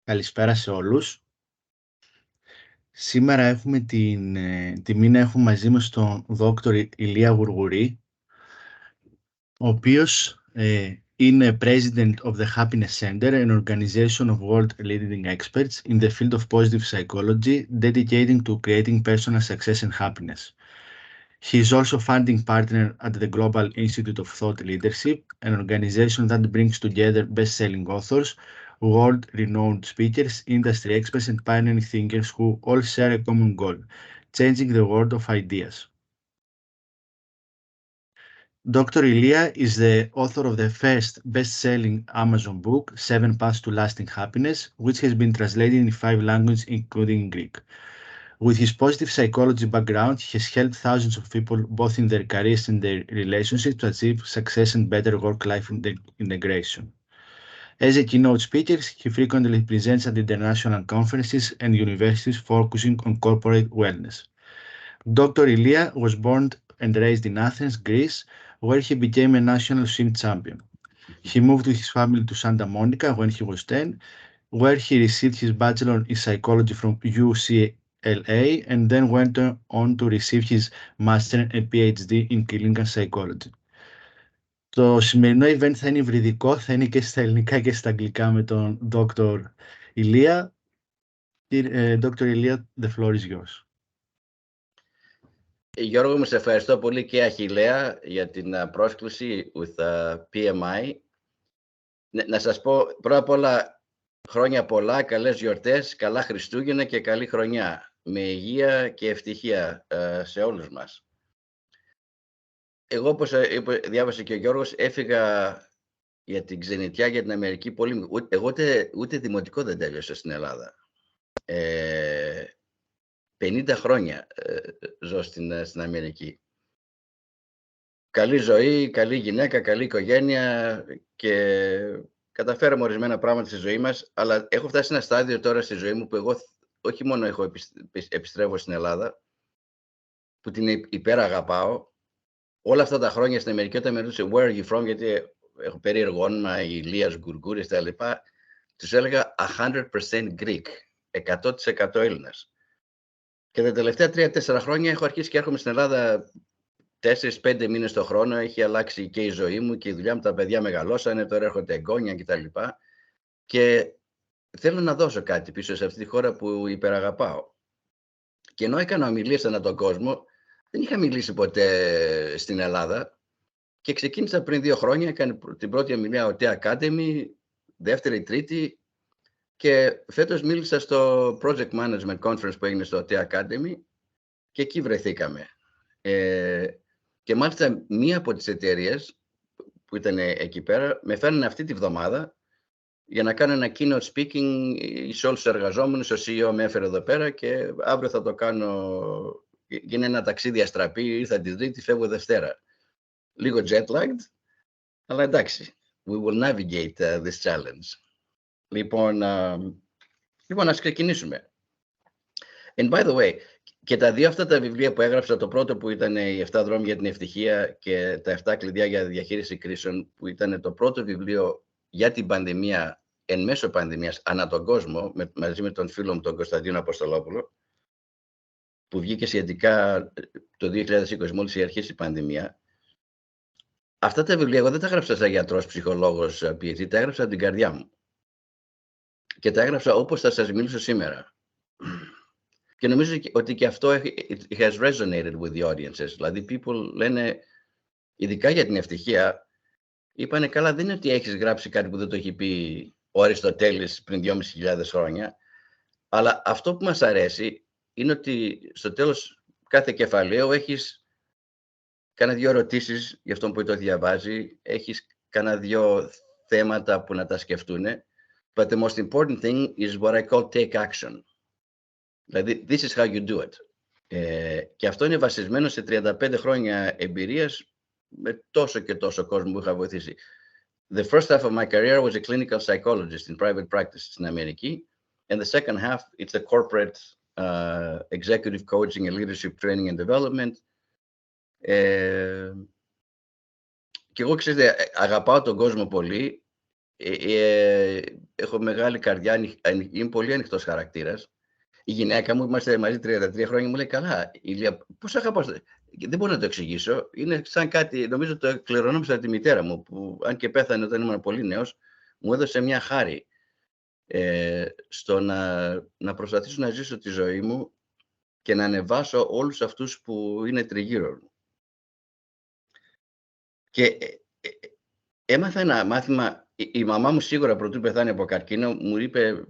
Καλησπέρα σε όλους. Σήμερα έχουμε την τιμή να έχουμε μαζί μας τον Δόκτωρ Ηλία Γουργουρή, ο οποίος είναι President of the Happiness Center, an organization of world-leading experts in the field of positive psychology, dedicating to creating personal success and happiness. He is also founding partner at the Global Institute of Thought Leadership, an organization that brings together best-selling authors, world-renowned speakers, industry experts, and pioneering thinkers who all share a common goal, changing the world of ideas. Dr. Elia is the author of the first best-selling Amazon book, 7 Paths to Lasting Happiness, which has been translated in 5 languages, including Greek. With his positive psychology background, he has helped thousands of people, both in their careers and their relationships, to achieve success and better work-life integration. As a keynote speaker, he frequently presents at international conferences and universities focusing on corporate wellness. Dr. Elia was born and raised in Athens, Greece, where he became a national swim champion. He moved with his family to Santa Monica when he was 10, where he received his bachelor in psychology from UCLA and then went on to receive his master and PhD in clinical psychology. Το σημερινό event θα είναι υβριδικό, θα είναι και στα ελληνικά και στα αγγλικά με τον Dr. Ηλία. Dr. Ηλία, the floor is yours. Γιώργο μου, σε ευχαριστώ πολύ και Αχιλλέα για την πρόσκληση with PMI. Να σας πω πρώτα απ' όλα χρόνια πολλά, καλές γιορτές, καλά Χριστούγεννα και καλή χρονιά με υγεία και ευτυχία σε όλους μας. Εγώ, όπως διάβασε και ο Γιώργος, έφυγα για την ξενιτιά, για την Αμερική πολύ. Εγώ ούτε δημοτικό δεν τέλειωσα στην Ελλάδα. 50 χρόνια ζω στην Αμερική. Καλή ζωή, καλή γυναίκα, καλή οικογένεια και καταφέραμε ορισμένα πράγματα στη ζωή μας, αλλά έχω φτάσει σε ένα στάδιο τώρα στη ζωή μου που εγώ όχι μόνο επιστρέφω στην Ελλάδα, που την υπεραγαπάω. Όλα αυτά τα χρόνια στην Αμερική, όταν με ρωτούσε where are you from, γιατί έχω περίεργο όνομα, Ηλίας Γκουργκούρης τα λοιπά, τους έλεγα 100% Greek, 100% Έλληνας. Και τα τελευταία 3-4 χρόνια έχω αρχίσει και έρχομαι στην Ελλάδα 4-5 μήνες το χρόνο. Έχει αλλάξει και η ζωή μου και η δουλειά μου, τα παιδιά μεγαλώσανε, τώρα έρχονται εγγόνια κτλ. Και θέλω να δώσω κάτι πίσω σε αυτή τη χώρα που υπεραγαπάω. Και ενώ έκανα ομιλίες ανά τον κόσμο, δεν είχα μιλήσει ποτέ στην Ελλάδα και ξεκίνησα πριν 2 χρόνια, έκανα την πρώτη ομιλία ο T Academy, δεύτερη, τρίτη και φέτος μίλησα στο Project Management Conference που έγινε στο T Academy και εκεί βρεθήκαμε. Και μάλιστα μία από τις εταιρείες που ήταν εκεί πέρα με φέρνανε αυτή τη βδομάδα για να κάνω ένα keynote speaking σε όλους τους εργαζόμενους. Ο CEO με έφερε εδώ πέρα και αύριο θα το κάνω. Γίνει ένα ταξίδι αστραπή, ήρθα την Τρίτη, φεύγω Δευτέρα. Λίγο jet-lagged, αλλά εντάξει, we will navigate this challenge. Λοιπόν, ας ξεκινήσουμε. And by the way, και τα 2 αυτά τα βιβλία που έγραψα, το πρώτο που ήταν οι 7 δρόμοι για την ευτυχία και τα 7 κλειδιά για διαχείριση κρίσεων, που ήταν το πρώτο βιβλίο για την πανδημία, εν μέσω πανδημίας, ανά τον κόσμο, μαζί με τον φίλο μου τον Κωνσταντίνο Αποστολόπουλο, που βγήκε σχετικά το 2020, μόλις είχε αρχίσει η πανδημία. Αυτά τα βιβλία εγώ δεν τα έγραψα σαν γιατρός, ψυχολόγος, PhD, τα έγραψα από την καρδιά μου. Και τα έγραψα όπως θα σας μιλήσω σήμερα. Και νομίζω ότι και αυτό it has resonated with the audiences. Δηλαδή, people λένε, ειδικά για την ευτυχία, είπανε καλά, δεν είναι ότι έχεις γράψει κάτι που δεν το έχει πει ο Αριστοτέλης πριν 2.500 χρόνια, αλλά αυτό που μας αρέσει είναι ότι στο τέλος κάθε κεφαλαίου έχεις κάνα 2 ερωτήσεις για αυτόν που το διαβάζει, έχεις κάνα 2 θέματα που να τα σκεφτούν, but the most important thing is what I call take action. Δηλαδή, this is how you do it. Και αυτό είναι βασισμένο σε 35 χρόνια εμπειρίας με τόσο και τόσο κόσμο που είχα βοηθήσει. The first half of my career was a clinical psychologist in private practice στην Αμερική, and the second half, it's a corporate executive coaching and leadership training and development. Και εγώ, ξέρετε, αγαπάω τον κόσμο πολύ έχω μεγάλη καρδιά, είμαι πολύ ανοιχτός χαρακτήρας. Η γυναίκα μου, είμαστε μαζί 33 χρόνια, μου λέει καλά, Ηλία, πώς αγαπάς. Δεν μπορώ να το εξηγήσω. Είναι σαν κάτι, νομίζω το κληρονόμησα από τη μητέρα μου, που αν και πέθανε όταν ήμουν πολύ νέος, μου έδωσε μια χάρη στο να προσπαθήσω να ζήσω τη ζωή μου και να ανεβάσω όλους αυτούς που είναι τριγύρω μου. Και έμαθα ένα μάθημα, η μαμά μου σίγουρα πρωτού πεθάνει από καρκίνο, μου είπε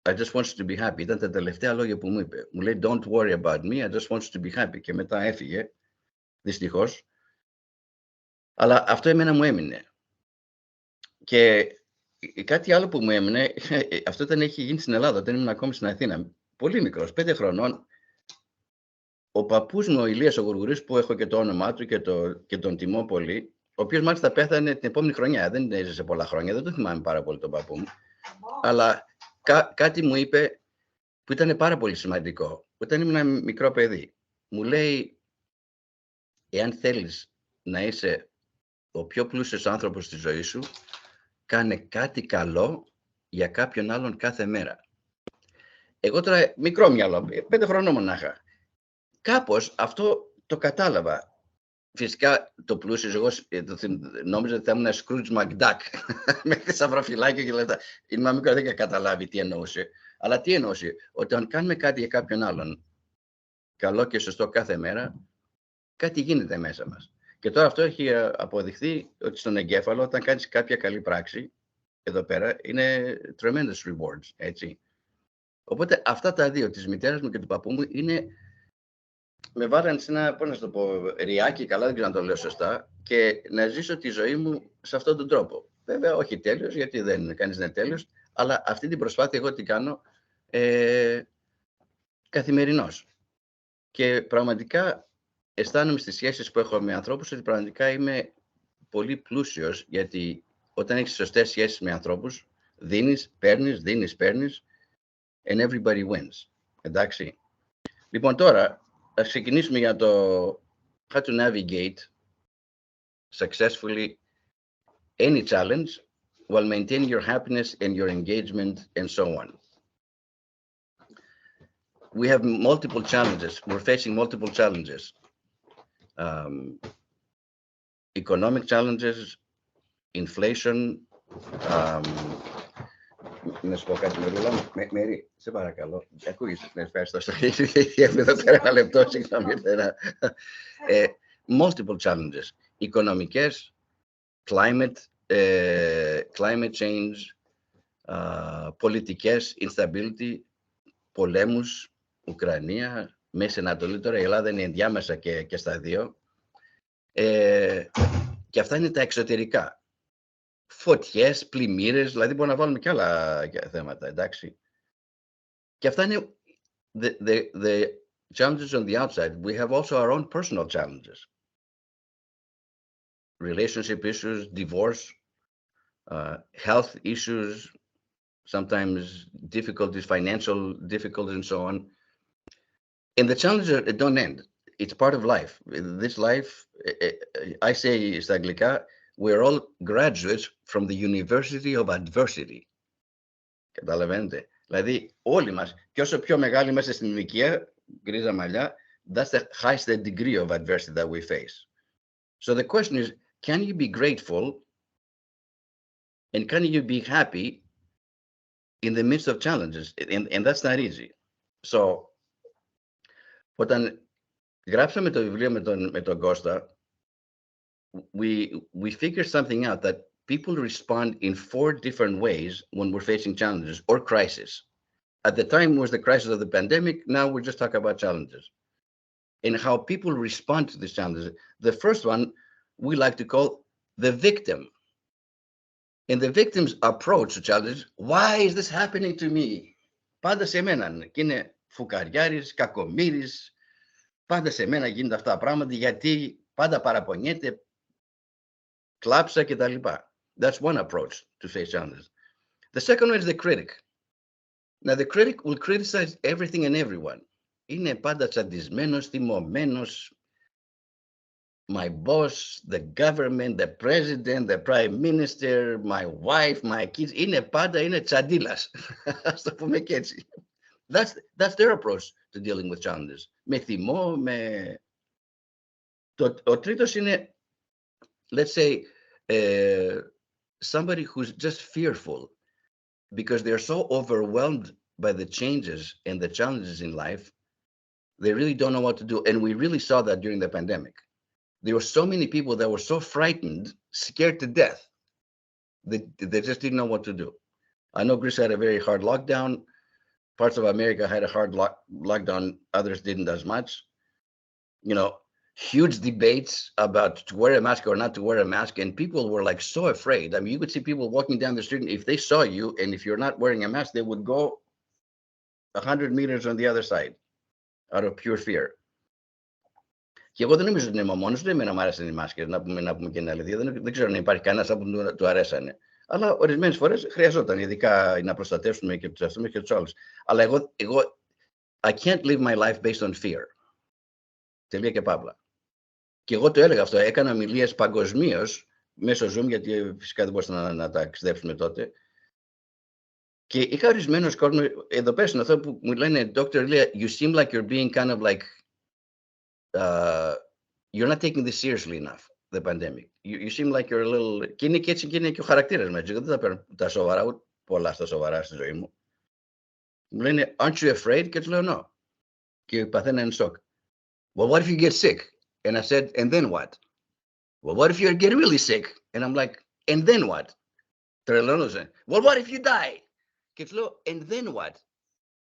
I just want you to be happy. Ήταν τα τελευταία λόγια που μου είπε. Μου λέει don't worry about me, I just want you to be happy. Και μετά έφυγε, δυστυχώς. Αλλά αυτό εμένα μου έμεινε. Και κάτι άλλο που μου έμεινε, αυτό έχει γίνει στην Ελλάδα, όταν ήμουν ακόμη στην Αθήνα. Πολύ μικρός, 5 χρονών. Ο παππούς μου, ο Ηλίας ο Gourgouris, που έχω και το όνομά του και τον τιμώ πολύ, ο οποίος μάλιστα πέθανε την επόμενη χρονιά. Δεν έζησε πολλά χρόνια, δεν το θυμάμαι πάρα πολύ τον παππού μου. Αλλά κάτι μου είπε που ήταν πάρα πολύ σημαντικό. Όταν ήμουν ένα μικρό παιδί, μου λέει, εάν θέλεις να είσαι ο πιο πλούσιος άνθρωπος στη ζωή σου, κάνε κάτι καλό για κάποιον άλλον κάθε μέρα. Εγώ τώρα μικρό μυαλό, 5 χρονών μονάχα. Κάπως αυτό το κατάλαβα. Φυσικά το πλούσιος, εγώ νόμιζα ότι θα ήμουν ένα Scrooge McDuck με θησαυροφυλάκια και λεφτά. Είναι μικρό, δεν είχα καταλάβει τι εννοούσε. Αλλά τι εννοούσε, ότι αν κάνουμε κάτι για κάποιον άλλον, καλό και σωστό κάθε μέρα, κάτι γίνεται μέσα μας. Και τώρα αυτό έχει αποδειχθεί ότι στον εγκέφαλο, όταν κάνεις κάποια καλή πράξη, εδώ πέρα, είναι tremendous rewards, έτσι. Οπότε αυτά τα δύο, της μητέρας μου και του παππού μου, με βάλανε σε ένα, πώς να το πω, ριάκι, καλά δεν ξέρω να το λέω σωστά, και να ζήσω τη ζωή μου σε αυτόν τον τρόπο. Βέβαια, όχι τέλειος, γιατί κανείς δεν είναι τέλειος, αλλά αυτή την προσπάθεια εγώ την κάνω καθημερινώς. Και πραγματικά αισθάνομαι στις σχέσεις που έχω με ανθρώπους ότι πραγματικά είμαι πολύ πλούσιος, γιατί όταν έχεις σωστές σχέσεις με ανθρώπους, δίνεις, παίρνεις, and everybody wins. Εντάξει. Λοιπόν, τώρα, ας ξεκινήσουμε για το how to navigate successfully any challenge while maintaining your happiness and your engagement and so on. We have multiple challenges. We're facing multiple challenges. Economic challenges, inflation. Να σου πω κάτι, Μέρη, σε παρακαλώ. Ακούγεσαι, ευχαριστώ. Εδώ πέρα ένα λεπτό, συγγνώμη. Multiple challenges. Οικονομικές, climate change, πολιτικές, instability, πολέμους, Ουκρανία, Μέση Ανατολή. Τώρα η Ελλάδα είναι ενδιάμεσα και στα δύο. Και αυτά είναι τα εξωτερικά. Φωτιές, πλημμύρες, δηλαδή μπορούμε να βάλουμε και άλλα θέματα, εντάξει. Και αυτά είναι the challenges on the outside. We have also our own personal challenges. Relationship issues, divorce, health issues, sometimes difficulties, financial difficulties and so on. And the challenges don't end. It's part of life. This life, I say στα αγγλικά, we're all graduates from the University of Adversity. Καταλαβαίνετε. Δηλαδή όλοι μας, και όσο πιο μεγάλοι είμαστε στην ηλικία, γκρίζα μαλλιά, that's the highest degree of adversity that we face. So the question is, can you be grateful and can you be happy in the midst of challenges? And that's not easy. So, όταν γράψαμε το βιβλίο με τον Κώστα, we figured something out that people respond in 4 different ways when we're facing challenges or crisis. At the time was the crisis of the pandemic. Now we're just talking about challenges and how people respond to these challenges. The first one we like to call the victim. And the victim's approach to challenges, why is this happening to me? Πάντα σε μένα. Και είναι φουκαριάρης, κακομοίρης. Πάντα σε μένα γίνονται αυτά τα πράγματα γιατί πάντα παραπονιέται, κλάψα και τα λοιπά. That's one approach to face challenges. The second one is the critic. Now the critic will criticize everything and everyone. Είναι πάντα τσαντισμένος, θυμωμένος, my boss, the government, the president, the prime minister, my wife, my kids, είναι τσαντίλας. Ας το πούμε και έτσι. That's their approach to dealing with challenges. Με θυμό, με... Ο τρίτος είναι, let's say, somebody who's just fearful because they're so overwhelmed by the changes and the challenges in life, they really don't know what to do. And we really saw that during the pandemic. There were so many people that were so frightened, scared to death. They just didn't know what to do. I know Greece had a very hard lockdown. Parts of America had a hard lockdown. Others didn't as much. You know, huge debates about to wear a mask or not to wear a mask. And people were like so afraid. I mean, you could see people walking down the street, and if they saw you, and if you're not wearing a mask, they would go 100 meters on the other side out of pure fear. Και εγώ δεν νομίζω ότι είμαι μόνος, δεν εμένα μου άρεσαν οι μάσκες, να πούμε και την αλήθεια. Δεν ξέρω αν υπάρχει κανένας που του αρέσανε. Αλλά ορισμένες φορές χρειαζόταν, ειδικά να προστατεύσουμε και τους εαυτούς και τους άλλους. Αλλά εγώ I can't live my life based on fear. Τελεία και παύλα. Και εγώ το έλεγα αυτό, έκανα ομιλίες παγκοσμίως μέσω Zoom, γιατί φυσικά δεν μπορούσαμε να τα ταξιδέψουμε τότε. Και είχα ορισμένους κόσμος, εδώ πέρα αυτό που μου λένε, Dr. Elia, you seem like you're being kind of like, you're not taking this seriously enough, the pandemic. You seem like you're a little... Και είναι και έτσι και είναι και ο χαρακτήρας μου, έτσι. Δεν τα παίρνω τα σοβαρά, ούτε πολλά στα σοβαρά στη ζωή μου. Μου λένε, aren't you afraid? Και τους λέω, no. Και παθαίνω ένα σοκ. Well, what if you get sick? And I said, and then what? Well, what if you get really sick? And I'm like, and then what? Τρελώνωσε. Well, what if you die? Και τους λέω, and then what?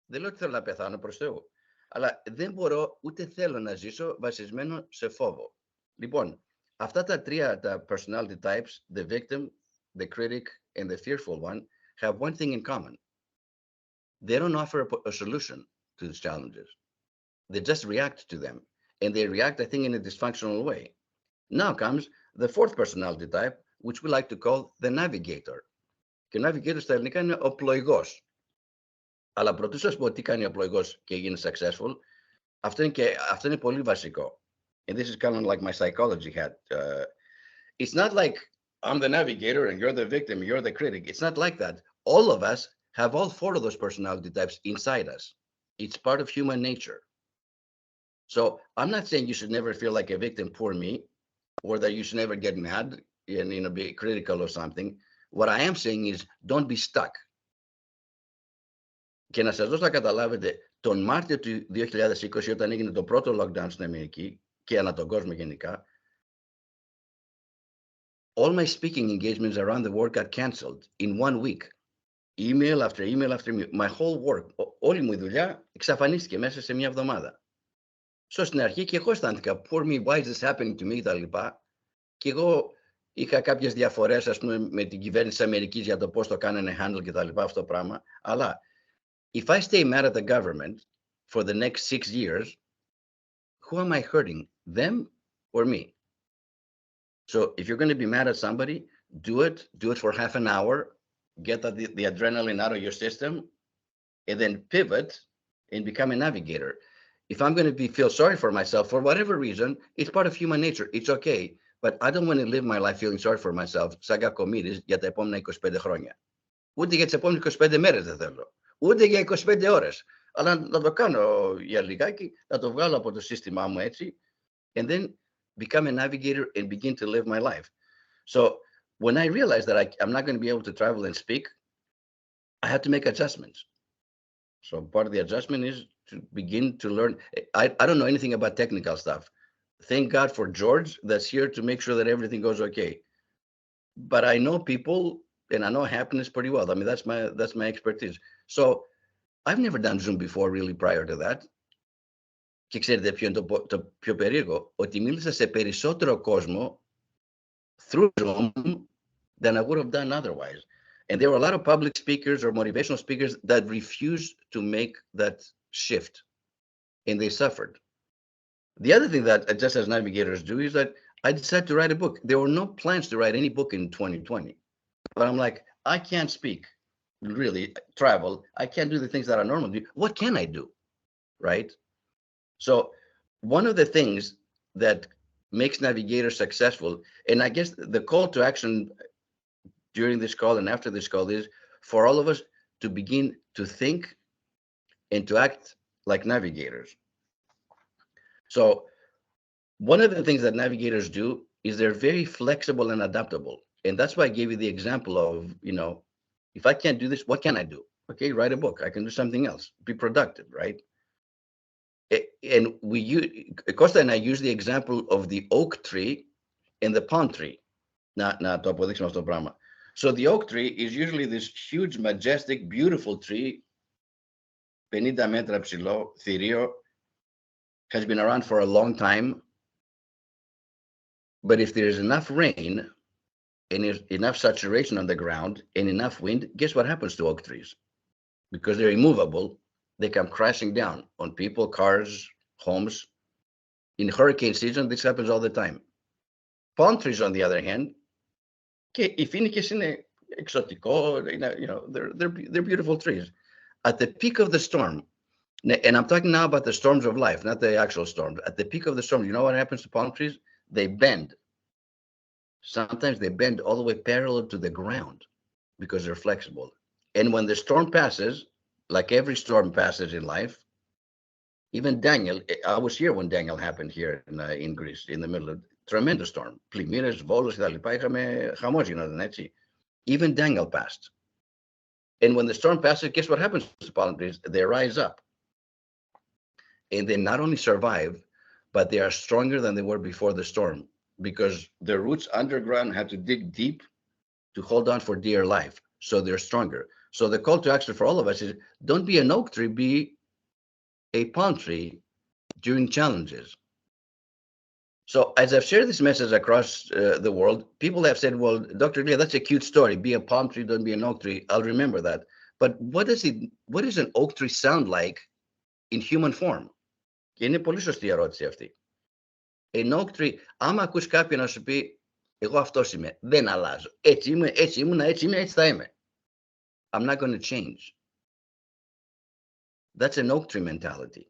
Δεν λέω ότι θέλω να πεθάνω, προς Θεού. Αλλά δεν μπορώ ούτε θέλω να ζήσω βασισμένο σε φόβο. Λοιπόν, αυτά τα τρία, τα personality types, the victim, the critic, and the fearful one, have one thing in common. They don't offer a solution to these challenges. They just react to them. And they react, I think, in a dysfunctional way. Now comes the fourth personality type, which we like to call the navigator. Και ο navigator στα ελληνικά είναι ο πλοηγός. Αλλά πρωτού σας πω τι κάνει ο πλοηγός και γίνει successful, αυτό είναι πολύ βασικό. And this is kind of like my psychology hat. It's not like I'm the navigator and you're the victim, you're the critic. It's not like that. All of us have all four of those personality types inside us. It's part of human nature. So I'm not saying you should never feel like a victim, poor me, or that you should never get mad and be critical or something. What I am saying is don't be stuck. Και να σας δώσω να καταλάβετε, τον Μάρτιο του 2020, όταν έγινε το πρώτο lockdown στην Αμερική και ανά τον κόσμο γενικά, all my speaking engagements around the world got canceled in 1 week. Email after email after email. My whole work, όλη μου η δουλειά εξαφανίστηκε μέσα σε μια εβδομάδα. Στην αρχή και εγώ αισθάνθηκα, poor me, why is this happening to me, τα λοιπά. Και εγώ είχα κάποιες διαφορές, ας πούμε, με την κυβέρνηση της Αμερικής για το πώς το κάνανε handle και τα λοιπά αυτό το πράγμα. Αλλά if I stay mad at the government for the next 6 years, who am I hurting? Them or me? So if you're going to be mad at somebody, do it for half an hour, get the adrenaline out of your system, and then pivot and become a navigator. If I'm going to feel sorry for myself for whatever reason, it's part of human nature. It's okay. But I don't want to live my life feeling sorry for myself, σαν κακομοίρης, για τα επόμενα 25 χρόνια. Ούτε για τις επόμενες 25 μέρες δεν θέλω. Ούτε για 25 ώρες. Αλλά να το κάνω για λιγάκι, να το βγάλω από το σύστημά μου έτσι, and then become a navigator and begin to live my life. So when I realized that I'm not going to be able to travel and speak, I had to make adjustments. So part of the adjustment is to begin to learn. I don't know anything about technical stuff. Thank God for George that's here to make sure that everything goes okay. But I know people and I know happiness pretty well. I mean, that's my expertise. So I've never done Zoom before really prior to that. Και ξέρετε ποιο είναι το πιο περίεργο, ότι μίλησα σε περισσότερο κόσμο through Zoom than I would have done otherwise. And there were a lot of public speakers or motivational speakers that refused to make that shift, and they suffered. The other thing that just as navigators do is that I decided to write a book. There were no plans to write any book in 2020. But I'm like, I can't speak, really travel. I can't do the things that I normally do. What can I do, right? So one of the things that makes navigators successful, and I guess the call to action during this call and after this call is for all of us to begin to think and to act like navigators. So one of the things that navigators do is they're very flexible and adaptable. And that's why I gave you the example of, if I can't do this, what can I do? Okay, write a book. I can do something else. Be productive, right? And Costa and I use the example of the oak tree and the palm tree. Not το αποδείξουμε αυτό το πράγμα. So the oak tree is usually this huge, majestic, beautiful tree, 50 μέτρα ψηλό, θηρίο, has been around for a long time. But if there's enough rain and enough saturation on the ground and enough wind, guess what happens to oak trees? Because they're immovable, they come crashing down on people, cars, homes. In hurricane season, this happens all the time. Palm trees, on the other hand, και οι φοίνικες είναι εξωτικό, they're beautiful trees. At the peak of the storm, and I'm talking now about the storms of life, not the actual storms. At the peak of the storm, you know what happens to palm trees? They bend. Sometimes they bend all the way parallel to the ground because they're flexible. And when the storm passes, like every storm passes in life, even Daniel, I was here when Daniel happened here in Greece, in the middle of tremendous storm. Πλημμύρες, βόλους, κτλ. Είχαμε χαμός, έτσι. Even Daniel passed. And when the storm passes, guess what happens to palm trees? They rise up. And they not only survive, but they are stronger than they were before the storm because their roots underground had to dig deep to hold on for dear life. So they're stronger. So the call to action for all of us is don't be an oak tree, be a palm tree during challenges. So as I've shared this message across the world, people have said, well, Dr. Elia, that's a cute story. Be a palm tree, don't be an oak tree. I'll remember that. But what does an oak tree sound like in human form? Και είναι πολύ σωστή η ερώτηση αυτή. An oak tree, άμα ακούς κάποιον να σου πει, εγώ αυτός είμαι, δεν αλλάζω. Έτσι είμαι, έτσι ήμουνα, έτσι είμαι, έτσι θα είμαι. I'm not going to change. That's an oak tree mentality.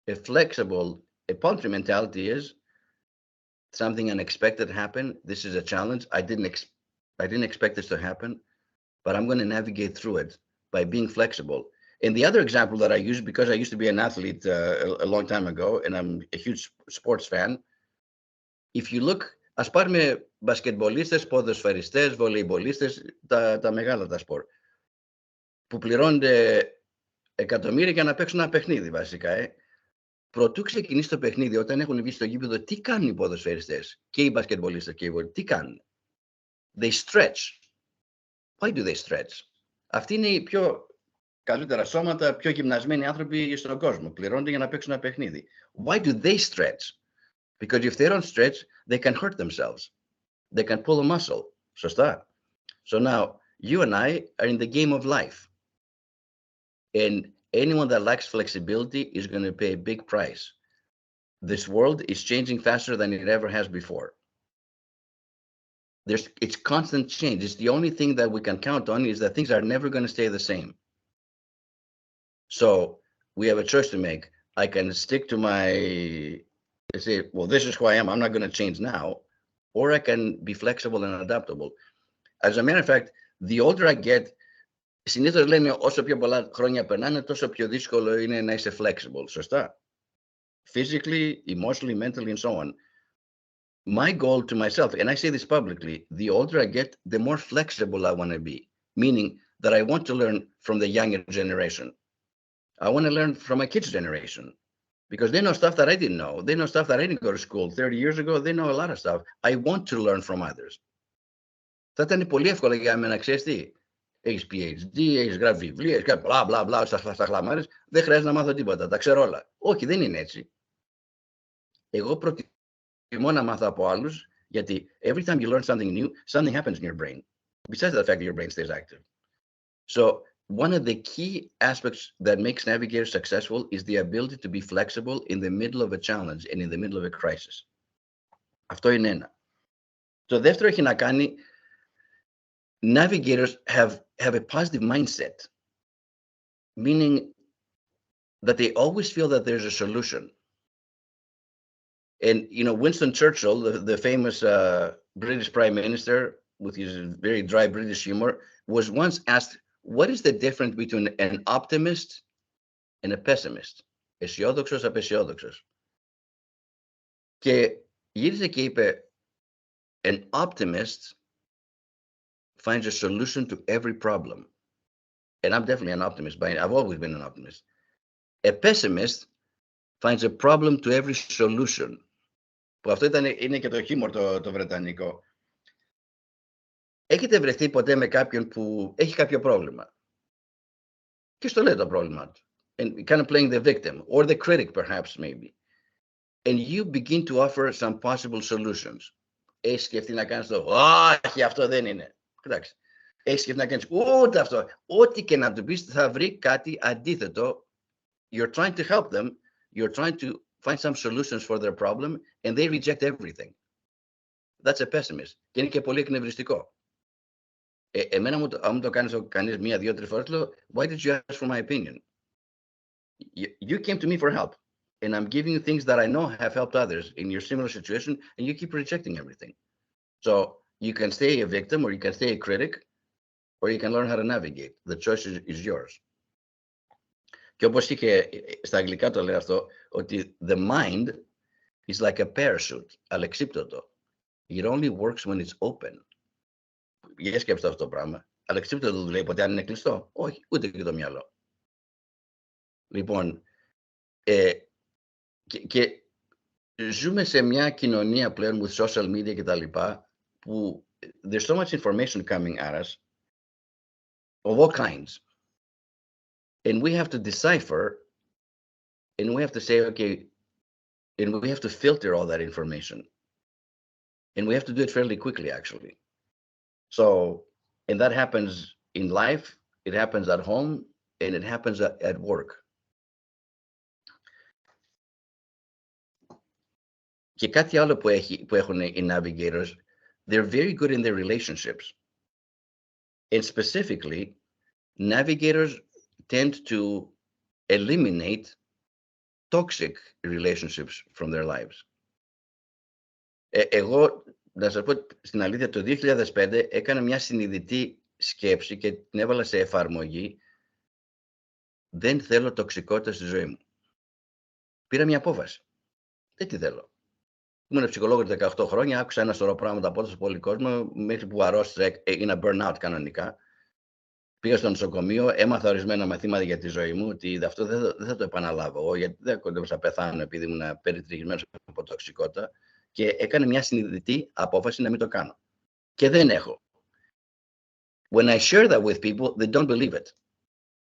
A palm tree mentality is something unexpected happened. This is a challenge. I didn't expect this to happen, but I'm going to navigate through it by being flexible. And the other example that I use, because I used to be an athlete a long time ago, and I'm a huge sports fan. If you look, ας πάρουμε μπασκετμπολίστες, ποδοσφαιριστές, βολεϊμπολίστες, τα μεγάλα τα σπορ, που πληρώνονται εκατομμύρια για να παίξουν ένα παιχνίδι βασικά. Προτού ξεκινήσει το παιχνίδι, όταν έχουν βγει στο γήπεδο, τι κάνουν οι ποδοσφαιριστές και οι μπασκετμπολίστες και οι βολεϊμπολίστες, τι κάνουν? They stretch. Why do they stretch? Αυτοί είναι οι πιο καλύτερα σώματα, πιο γυμνασμένοι άνθρωποι στον κόσμο. Πληρώνονται για να παίξουν ένα παιχνίδι. Why do they stretch? Because if they don't stretch, they can hurt themselves. They can pull a muscle. Σωστά? So now, you and I are in the game of life. And anyone that lacks flexibility is going to pay a big price. This world is changing faster than it ever has before. It's constant change. It's the only thing that we can count on is that things are never going to stay the same. So we have a choice to make. I can stick to say, well, this is who I am. I'm not going to change now. Or I can be flexible and adaptable. As a matter of fact, the older I get, συνήθως λένε όσο πιο πολλά χρόνια περνάνε, τόσο πιο δύσκολο είναι να είσαι flexible. Σωστά? Physically, emotionally, mentally, and so on. My goal to myself, and I say this publicly, the older I get, the more flexible I want to be. Meaning that I want to learn from the younger generation. I want to learn from my kids' generation. Because they know stuff that I didn't know. They know stuff that I didn't go to school 30 years ago. They know a lot of stuff. I want to learn from others. Θα ήταν πολύ εύκολο για μένα, ξέρεις τι. Έχεις PhD, έχεις γράψει βιβλία, έχεις κάνει bla bla bla στα χλαμάρες. Δεν χρειάζεται να μάθω τίποτα. Τα ξέρω όλα. Όχι, δεν είναι έτσι. Εγώ προτιμώ να μάθω από άλλους, γιατί every time you learn something new, something happens in your brain. Besides the fact that your brain stays active. So one of the key aspects that makes navigators successful is the ability to be flexible in the middle of a challenge and in the middle of a crisis. Αυτό είναι ένα. Το δεύτερο έχει να κάνει, navigators have a positive mindset, meaning that they always feel that there's a solution. And, Winston Churchill, the famous British Prime Minister with his very dry British humor, was once asked, what is the difference between an optimist and a pessimist? Αισιόδοξος, απαισιόδοξος. Και γύρισε και είπε, an optimist finds a solution to every problem. And I'm definitely an optimist. I've always been an optimist. A pessimist finds a problem to every solution. Που αυτό είναι και το χιούμορ το βρετανικό. Έχετε βρεθεί ποτέ με κάποιον που έχει κάποιο πρόβλημα και στο λέει το πρόβλημα του, and kind of playing the victim or the critic perhaps maybe, and you begin to offer some possible solutions. Έχεις σκεφτεί να κάνεις το όχι αυτό δεν είναι, κοιτάξτε, έχεις σκεφτεί να κάνεις ούτε αυτό, ό,τι και να του πεις θα βρει κάτι αντίθετο. You're trying to help them, you're trying to find some solutions for their problem and they reject everything. That's a pessimist. Και είναι και πολύ εκνευριστικό. Εμένα αν μου το κάνεις κανείς 1, 2, 3 φορές, λέω, why did you ask for my opinion? You came to me for help and I'm giving you things that I know have helped others in your similar situation and you keep rejecting everything. So you can stay a victim or you can stay a critic or you can learn how to navigate. The choice is yours. Και όπως είχε στα αγγλικά το λέει αυτό, ότι the mind is like a parachute, αλεξίπτωτο. It only works when it's open. Για σκέψτε αυτό το πράγμα. Αλεξίπτωτο δουλεύει ποτέ αν είναι κλειστό. Όχι, ούτε και το μυαλό. Λοιπόν, και ζούμε σε μια κοινωνία πλέον with social media και τα λοιπά, που there's so much information coming at us of all kinds. And we have to decipher, and we have to say, okay, and we have to filter all that information. And we have to do it fairly quickly, actually. So, and that happens in life, it happens at home, and it happens at work. Και κάτι άλλο που έχουν οι Navigators, they're very good in their relationships. And specifically, Navigators tend to eliminate toxic relationships from their lives. Εγώ, να σας πω στην αλήθεια, το 2005 έκανα μια συνειδητή σκέψη και την έβαλα σε εφαρμογή. Δεν θέλω τοξικότητα στη ζωή μου. Πήρα μια απόφαση. Δεν τη θέλω. Ήμουν ψυχολόγος 18 χρόνια, άκουσα ένα σωρό πράγματα από τόσο πολύ κόσμο, μέχρι που αρρώστησα, έγινα burnout κανονικά. Πήγα στο νοσοκομείο, έμαθα ορισμένα μαθήματα για τη ζωή μου, ότι αυτό δεν θα το επαναλάβω, γιατί δεν κοντεύω να πεθάνω επειδή ήμουν περιτριγισμένος από τοξικότητα και έκανε μια συνειδητή απόφαση να μην το κάνω. Και δεν έχω. When I share that with people, they don't believe it.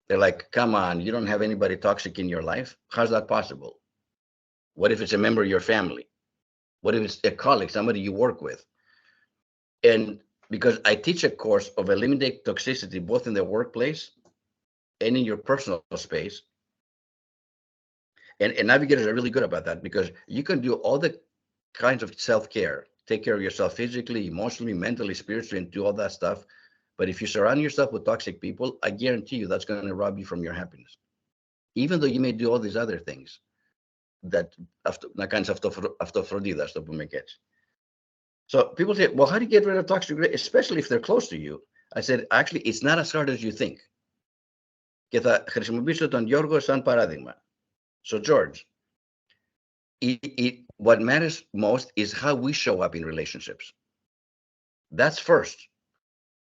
They're like, come on, you don't have anybody toxic in your life? How's that possible? What if it's a member of your family? What if it's a colleague, somebody you work with? And because I teach a course of eliminating toxicity both in the workplace and in your personal space. And Navigators are really good about that because you can do all the kinds of self-care, take care of yourself physically, emotionally, mentally, spiritually, and do all that stuff. But if you surround yourself with toxic people, I guarantee you that's going to rob you from your happiness. Even though you may do all these other things that να κάνεις αυτοφροντίδα, στο πούμε και έτσι. So people say, well, how do you get rid of toxic relationships, especially if they're close to you? I said, actually, it's not as hard as you think. Και θα χρησιμοποιήσω τον Γιώργο σαν παράδειγμα. So, George, what matters most is how we show up in relationships. That's first.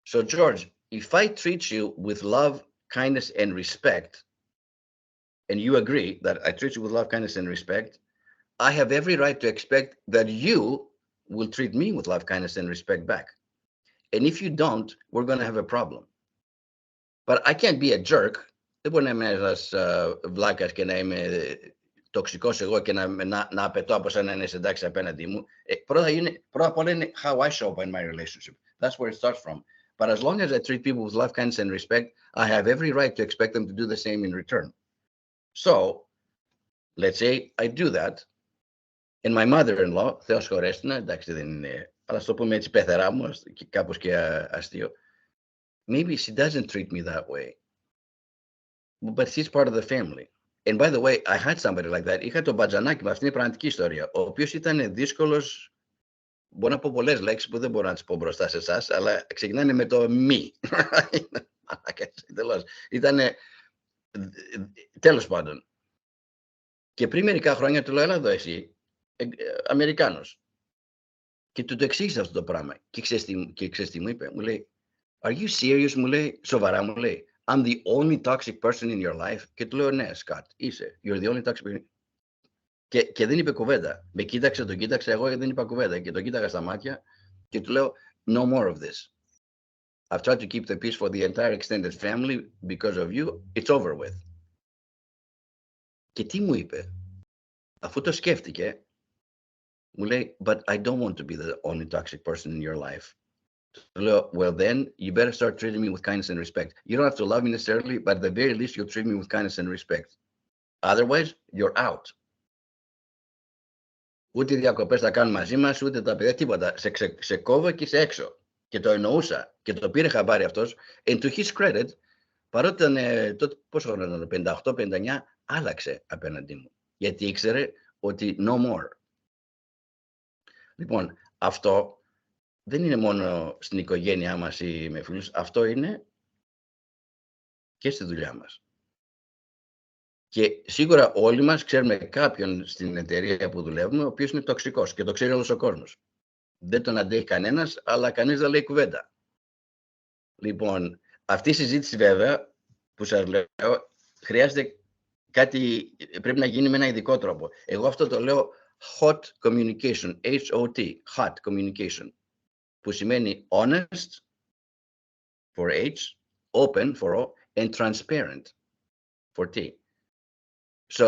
So, George, if I treat you with love, kindness, and respect, and you agree that I treat you with love, kindness, and respect, I have every right to expect that you will treat me with love, kindness, and respect back. And if you don't, we're going to have a problem. But I can't be a jerk. Δεν μπορεί να είμαι ένας βλάκας και να είμαι τοξικός εγώ και να απαιτώ από σένα να είσαι εντάξει απέναντί μου. Πρώτα απ' όλα είναι how I show up in my relationship. That's where it starts from. But as long as I treat people with love, kindness, and respect, I have every right to expect them to do the same in return. So, let's say I do that. And my mother-in-law, Θεός χωρέστηνα, εντάξει δεν είναι, αλλά στο πούμε έτσι πεθερά μου, κάπως και αστείο. Maybe she doesn't treat me that way. But she's part of the family. And by the way, I had somebody like that. Είχα τον Μπατζανάκη, με αυτήν είναι πραγματική ιστορία, ο οποίος ήταν δύσκολος. Μπορώ να πω πολλές λέξεις που δεν μπορώ να τις πω μπροστά σε εσάς, αλλά ξεκινάνε με το μη. Ήτανε, τέλος πάντων. Και πριν μερικά χρόνια του λέω, έλα εδώ εσύ, Αμερικάνος. Και του το εξήγησα αυτό το πράγμα. Και ξέρεις τι μου είπε, μου λέει, are you serious, μου λέει, σοβαρά μου λέει, I'm the only toxic person in your life. Και του λέω, ναι, Scott, είσαι, you're the only toxic person. Και δεν είπε κουβέντα. Με κοίταξε, τον κοίταξε, εγώ δεν είπα κουβέντα. Και τον κοίταγα στα μάτια και του λέω, no more of this. I've tried to keep the peace for the entire extended family because of you. It's over with. Και τι μου είπε, αφού το σκέφτηκε, μου λέει, but I don't want to be the only toxic person in your life. Του λέω, well then, you better start treating me with kindness and respect. You don't have to love me necessarily, but at the very least, you'll treat me with kindness and respect. Otherwise, you're out. Ούτε διακοπές θα κάνουν μαζί μας, ούτε τα παιδιά, τίποτα. Σε κόβω και είσαι έξω. Και το εννοούσα. Και το πήρε χαμπάρι αυτός. And to his credit, παρότι ήταν τότε, πόσο χρόνο ήταν, 58-59, άλλαξε απέναντί μου. Γιατί ήξερε ότι no more. Λοιπόν, αυτό δεν είναι μόνο στην οικογένειά μας ή με φίλους. Αυτό είναι και στη δουλειά μας. Και σίγουρα όλοι μας ξέρουμε κάποιον στην εταιρεία που δουλεύουμε, ο οποίος είναι τοξικός και το ξέρει όλος ο κόσμος. Δεν τον αντέχει κανένας, αλλά κανείς δεν λέει κουβέντα. Λοιπόν, αυτή η συζήτηση βέβαια που σας λέω, χρειάζεται κάτι, πρέπει να γίνει με ένα ειδικό τρόπο. Εγώ αυτό το λέω hot communication, H-O-T, hot communication, που σημαίνει honest for H, open for O, and transparent for T. So,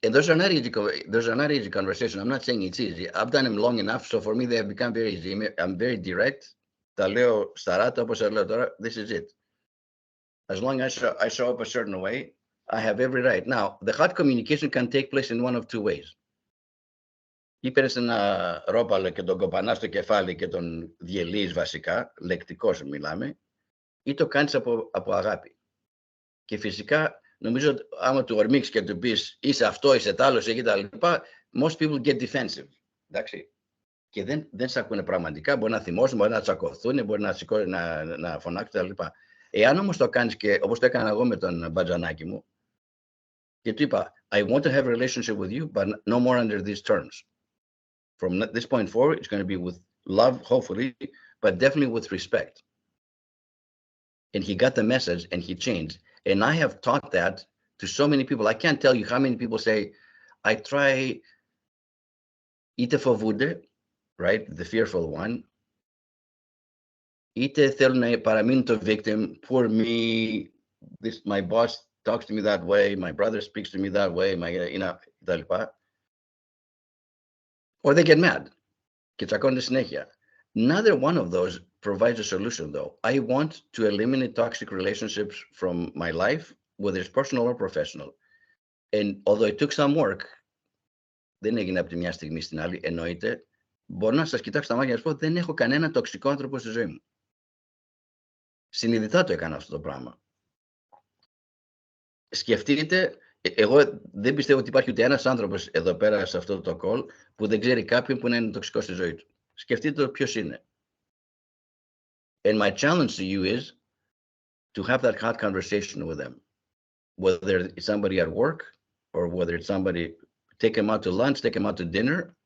and those are not easy conversation. I'm not saying it's easy. I've done them long enough, so for me they have become very easy. I'm very direct. Τα λέω σταράτα, όπως σας λέω τώρα, this is it. As long as I show up a certain way, I have every right. Now, the hot communication can take place in one of two ways. Ή παίρνεις ένα ρόπαλο και τον κοπανάς στο κεφάλι και τον διελύεις βασικά, λεκτικός μιλάμε, ή το κάνεις από αγάπη. Και φυσικά, νομίζω ότι άμα του ορμήξεις και του πεις είσαι αυτό, είσαι τ' άλλο, είσαι και τα λοιπά, most people get defensive. Εντάξει. Και δεν σε ακούνε πραγματικά, μπορεί να θυμώσουν, μπορεί να τσακωθούν, μπορεί να φωνάξουν τα λοιπά. Εάν όμως το κάνεις και όπως το έκανα εγώ με τον Μπατζανάκη μου, και του είπα, I want to have a relationship with you, but no more under these terms. From this point forward, it's going to be with love, hopefully, but definitely with respect. And he got the message and he changed. And I have taught that to so many people. I can't tell you how many people say, I try, είτε φοβούνται, right, the fearful one, είτε θέλουν να παραμείνουν το victim, poor me, my boss talks to me that way, my brother speaks to me that way, τα λοιπά. Or they get mad. Και τσακώνται συνέχεια. Neither one of those provides a solution, though. I want to eliminate toxic relationships from my life, whether it's personal or professional. And although it took some work, δεν έγινε από τη μια στιγμή στην άλλη, εννοείται, μπορώ να σας κοιτάξω τα μάτια και να σας πω, δεν έχω κανένα τοξικό άνθρωπο στη ζωή μου. Συνειδητά το έκανα αυτό το πράγμα. Σκεφτείτε, εγώ δεν πιστεύω ότι υπάρχει ούτε ένας άνθρωπος εδώ πέρα σε αυτό το call που δεν ξέρει κάποιον που να είναι τοξικό στη ζωή του. Σκεφτείτε το ποιος είναι. And my challenge to you is to have that hot conversation with them. Whether it's somebody at work or whether it's somebody, take them out to lunch, take them out to dinner,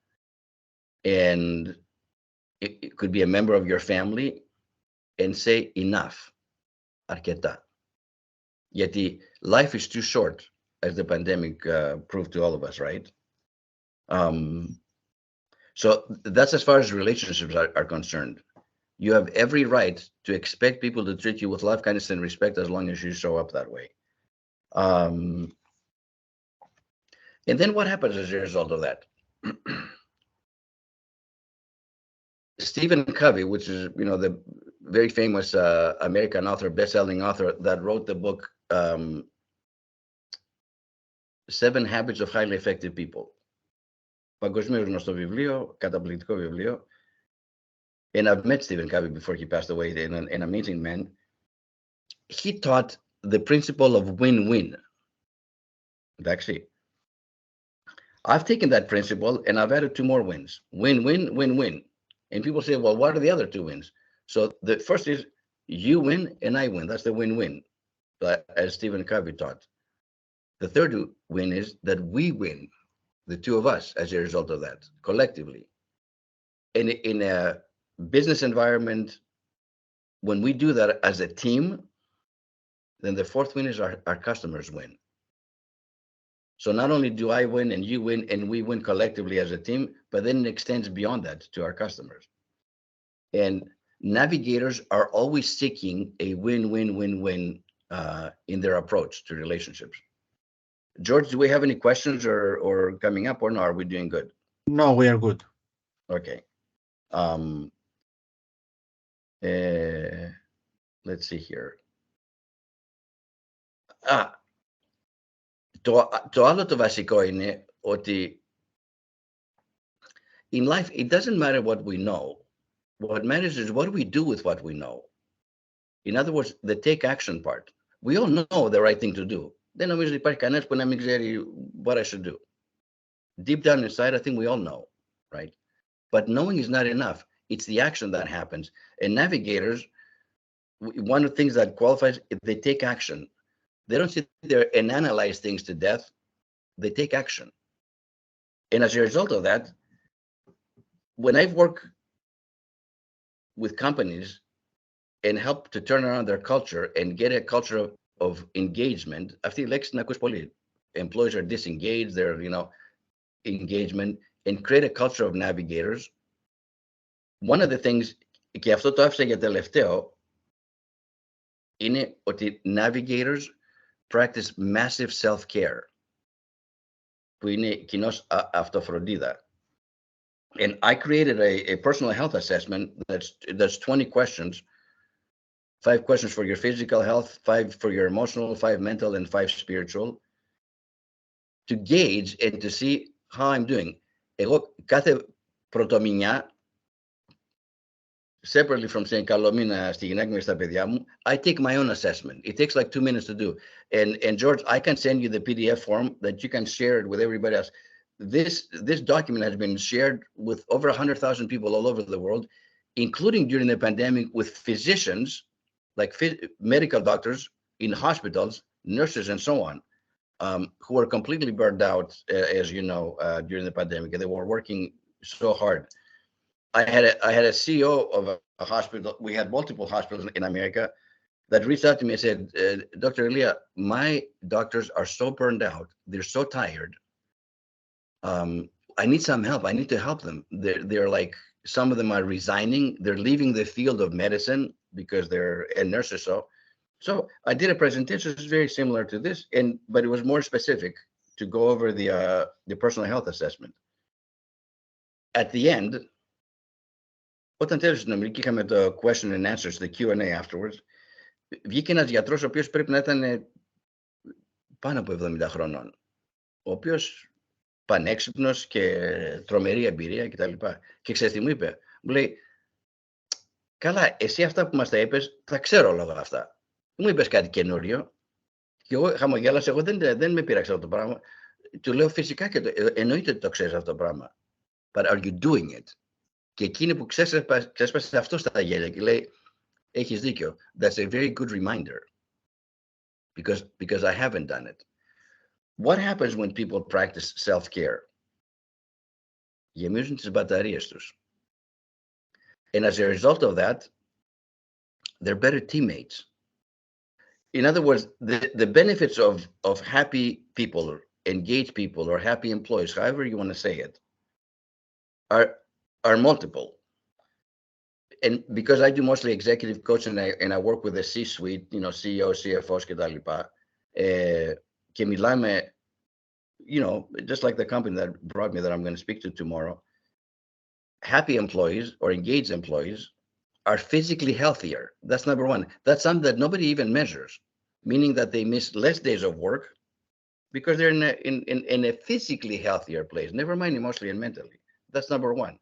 and it could be a member of your family, and say enough, αρκετά. Γιατί life is too short, as the pandemic proved to all of us, right? So that's as far as relationships are concerned. You have every right to expect people to treat you with love, kindness, and respect as long as you show up that way. And then what happens as a result of that? Stephen Covey, which is, the very famous American author, best-selling author that wrote the book 7 Habits of Highly Effective People. Παγκοσμίως γνωστό βιβλίο, καταπληκτικό βιβλίο. And I've met Stephen Covey before he passed away, an amazing man. He taught the principle of win-win. Actually, I've taken that principle and I've added 2 more wins. Win, win, win, win. And people say, well, what are the other 2 wins? So the first is you win and I win. That's the win-win, as Stephen Covey taught. The third win is that we win, the 2 of us, as a result of that, collectively. And in a business environment, when we do that as a team, then the 4th win is our customers win. So not only do I win and you win and we win collectively as a team, but then it extends beyond that to our customers. And navigators are always seeking a win-win-win-win in their approach to relationships. George, do we have any questions or coming up, or no? Are we doing good? No, we are good. Okay. Let's see here. Το άλλο το βασικό είναι ότι in life, it doesn't matter what we know. What matters is what do we do with what we know. In other words, the take action part. We all know the right thing to do. Δεν νομίζω υπάρχει κανένας που να μην ξέρει what I should do. Deep down inside, I think we all know, right? But knowing is not enough. It's the action that happens. And navigators, one of the things that qualifies, if they take action. They don't sit there and analyze things to death. They take action. And as a result of that, when I've worked with companies and help to turn around their culture and get a culture of engagement, αυτή η λέξη την ακούς πολύ. Employees are disengaged, they're, engagement, and create a culture of navigators. One of the things, και αυτό το άφησα για τελευταίο, είναι ότι navigators practice massive self-care, που είναι κοινώς αυτοφροντίδα. And I created a personal health assessment that's 20 questions, 5 questions for your physical health, 5 for your emotional, 5 mental, and 5 spiritual, to gauge and to see how I'm doing. Εγώ κάθε πρωτομηνιά, separately from saying καλό μήνα στη γυναίκα μου και στα παιδιά μου, I take my own assessment. It takes like 2 minutes to do. And George, I can send you the PDF form that you can share it with everybody else. This document has been shared with over 100,000 people all over the world, including during the pandemic with physicians, like medical doctors in hospitals, nurses, and so on, who were completely burned out, as you know, during the pandemic. They were working so hard. I had a CEO of a hospital. We had multiple hospitals in America that reached out to me and said, Dr. Elia, my doctors are so burned out. They're so tired. I need some help. I need to help them. They're like, some of them are resigning. They're leaving the field of medicine because they're a nurse or so. So I did a presentation that's very similar to this, but it was more specific to go over the personal health assessment. At the end, όταν τέλειωσε την ομιλία και είχαμε το question and answers, the Q&A afterwards, βγήκε ένας γιατρός ο οποίος πρέπει να ήταν πάνω από 70 χρονών, ο οποίος πανέξυπνος και τρομερή εμπειρία κτλ. Και ξέρεις τι μου είπε? Μου λέει, καλά, εσύ αυτά που μας τα είπες, τα ξέρω λόγω αυτά. Μου είπες κάτι καινούριο και εγώ χαμογέλασα, εγώ δεν με πείραξε αυτό το πράγμα. Του λέω φυσικά και εννοείται ότι το ξέρεις αυτό το πράγμα. But are you doing it? Και εκείνη που ξέσπασε αυτό στα γέλια και λέει, έχεις δίκιο. That's a very good reminder. Because I haven't done it. What happens when people practice self-care? Γεμίζουν τις μπαταρίες τους. And as a result of that, they're better teammates. In other words, the benefits of happy people, or engaged people, or happy employees, however you want to say it, are multiple. And because I do mostly executive coaching and I work with the C-suite, CEOs, CFOs κτλ. Και μιλάμε, just like the company that brought me that I'm going to speak to tomorrow, happy employees or engaged employees are physically healthier. That's number one. That's something that nobody even measures, meaning that they miss less days of work because they're in a physically healthier place, never mind emotionally and mentally. That's number one.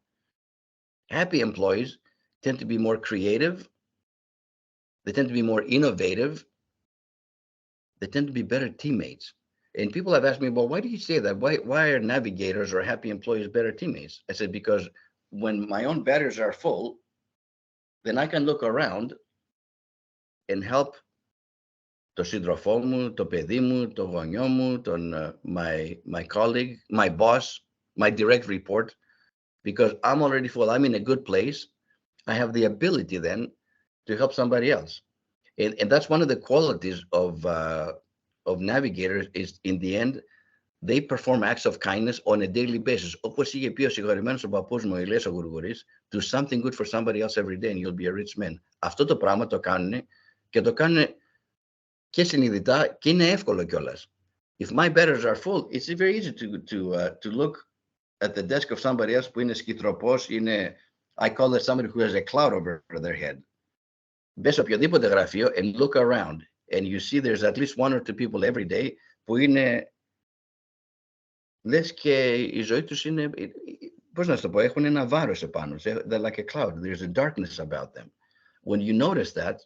Happy employees tend to be more creative. They tend to be more innovative. They tend to be better teammates. And people have asked me, well, why do you say that? Why are navigators or happy employees better teammates? I said, because when my own batteries are full, then I can look around and help το σύντροφό μου, το παιδί μου, το γονιό μου, my colleague, my boss, my direct report, because I'm already full. I'm in a good place. I have the ability then to help somebody else. And that's one of the qualities of navigators is, in the end, they perform acts of kindness on a daily basis. Όπως είχε πει ο συγχωρημένος ο παππούς μου, ο Elias Gourgouris, do something good for somebody else every day and you'll be a rich man. Αυτό το πράγμα το κάνουν και το κάνουν και συνειδητά και είναι εύκολο κιόλας. If my batteries are full, it's very easy to look at the desk of somebody else που είναι σκητροπός, είναι, I call it somebody who has a cloud over their head. Μπες σε οποιοδήποτε γραφείο and look around and you see there's at least one or two people every day που είναι, λες και η ζωή τους είναι, πώς να σου το πω, έχουν ένα βάρος επάνω. They're like a cloud. There's a darkness about them. When you notice that,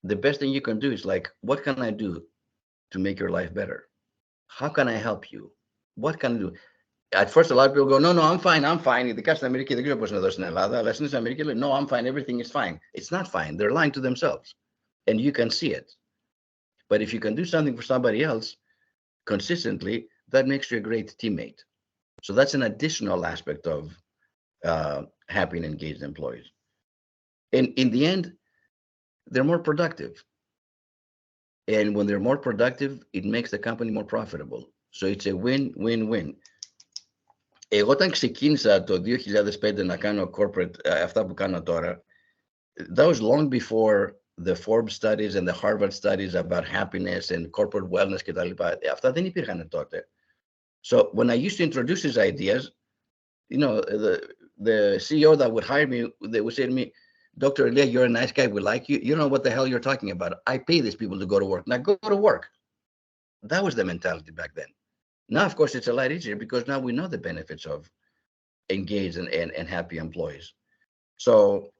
the best thing you can do is like, what can I do to make your life better? How can I help you? What can I do? At first, a lot of people go, no, I'm fine. Ειδικά στην Αμερική, δεν ξέρω πώς είναι εδώ στην Ελλάδα, αλλά στην Αμερική λέει, no, I'm fine, everything is fine. It's not fine. They're lying to themselves. And you can see it. But if you can do something for somebody else consistently, that makes you a great teammate. So that's an additional aspect of happy and engaged employees. And in the end, they're more productive. And when they're more productive, it makes the company more profitable. So it's a win-win-win. Εγώ όταν ξεκίνησα το 2005 να κάνω corporate, αυτά που κάνω τώρα, that was long before the Forbes studies and the Harvard studies about happiness and corporate wellness και τα λοιπά. Αυτά δεν υπήρχαν τότε. So when I used to introduce these ideas, you know, the CEO that would hire me, they would say to me, Dr. Elia, you're a nice guy, we like you. You don't know what the hell you're talking about. I pay these people to go to work. Now go to work. That was the mentality back then. Now, of course, it's a lot easier because now we know the benefits of engaged and happy employees. So,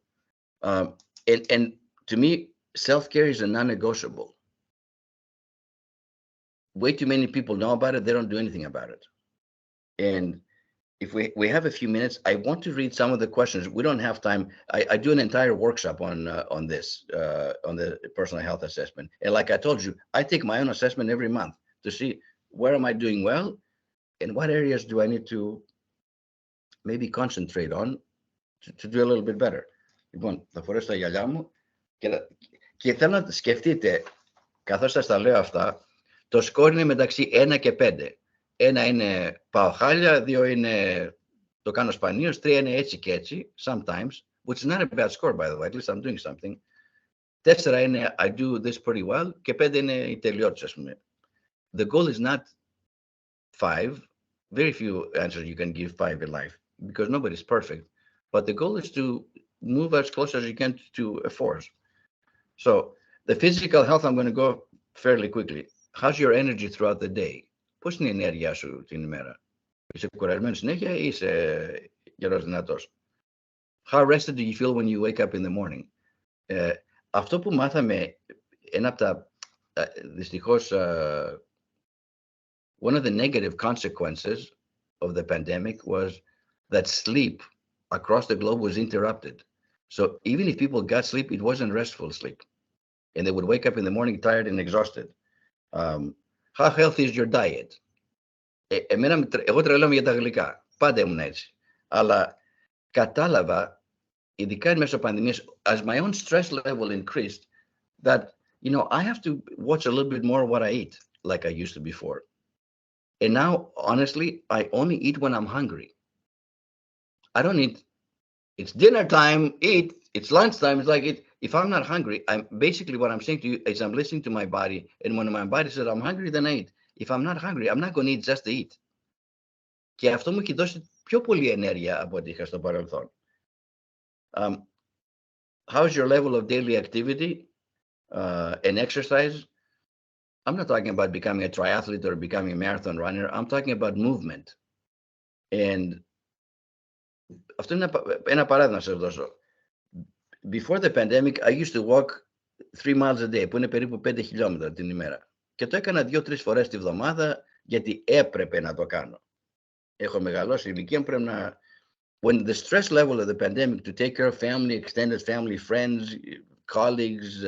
and to me, self-care is a non-negotiable. Way too many people know about it. They don't do anything about it. And if we have a few minutes, I want to read some of the questions. We don't have time. I do an entire workshop on this, on the personal health assessment. And like I told you, I take my own assessment every month to see where am I doing well and what areas do I need to maybe concentrate on to do a little bit better. Λοιπόν, θα φορέσω τα γυαλιά μου και θέλω να σκεφτείτε, καθώς σας τα λέω αυτά, το σκόρ είναι μεταξύ 1 και 5. 1 είναι πάω χάλια, 2 είναι το κάνω σπανίως, 3 είναι έτσι και έτσι, sometimes, which is not a bad score, by the way, at least I'm doing something. 4 είναι I do this pretty well και 5 είναι η τελειότητα, ας πούμε. The goal is not 5. Very few answers you can give 5 in life because nobody's perfect. But the goal is to move as close as you can to a 4. So the physical health, I'm going to go fairly quickly. How's your energy throughout the day? Πώς είναι η ενέργειά σου την ημέρα? Είσαι κουρασμένος συνέχεια ή είσαι γερός δυνατός? How rested do you feel when you wake up in the morning? Αυτό που μάθαμε, ένα από τα, δυστυχώς, one of the negative consequences of the pandemic was that sleep across the globe was interrupted. So even if people got sleep, it wasn't restful sleep. And they would wake up in the morning tired and exhausted. How healthy is your diet? Εγώ τρελαίνομαι για τα γλυκά. Πάντα ήμουν έτσι. Αλλά κατάλαβα, ειδικά μέσω πανδημίας, as my own stress level increased, that, you know, I have to watch a little bit more what I eat like I used to before. And now, honestly, I only eat when I'm hungry. I don't eat. It's dinner time, eat. It's lunchtime. It's like it. If I'm not hungry, I'm basically what I'm saying to you is I'm listening to my body. And when my body says I'm hungry, then I eat. If I'm not hungry, I'm not going to eat just to eat. Και αυτό μου έχει δώσει πιο πολύ ενέργεια από ό,τι είχα στο παρελθόν. How's your level of daily activity and exercise? I'm not talking about becoming a triathlete or becoming a marathon runner. I'm talking about movement. And αυτό είναι ένα παράδειγμα να σας δώσω. Before the pandemic, I used to walk 3 miles a day, που είναι περίπου 5 χιλιόμετρα την ημέρα. Και το έκανα 2-3 φορές τη βδομάδα, γιατί έπρεπε να το κάνω. Έχω μεγαλώσει, η ηλικία μου πρέπει να... When the stress level of the pandemic to take care of family, extended family, friends, colleagues,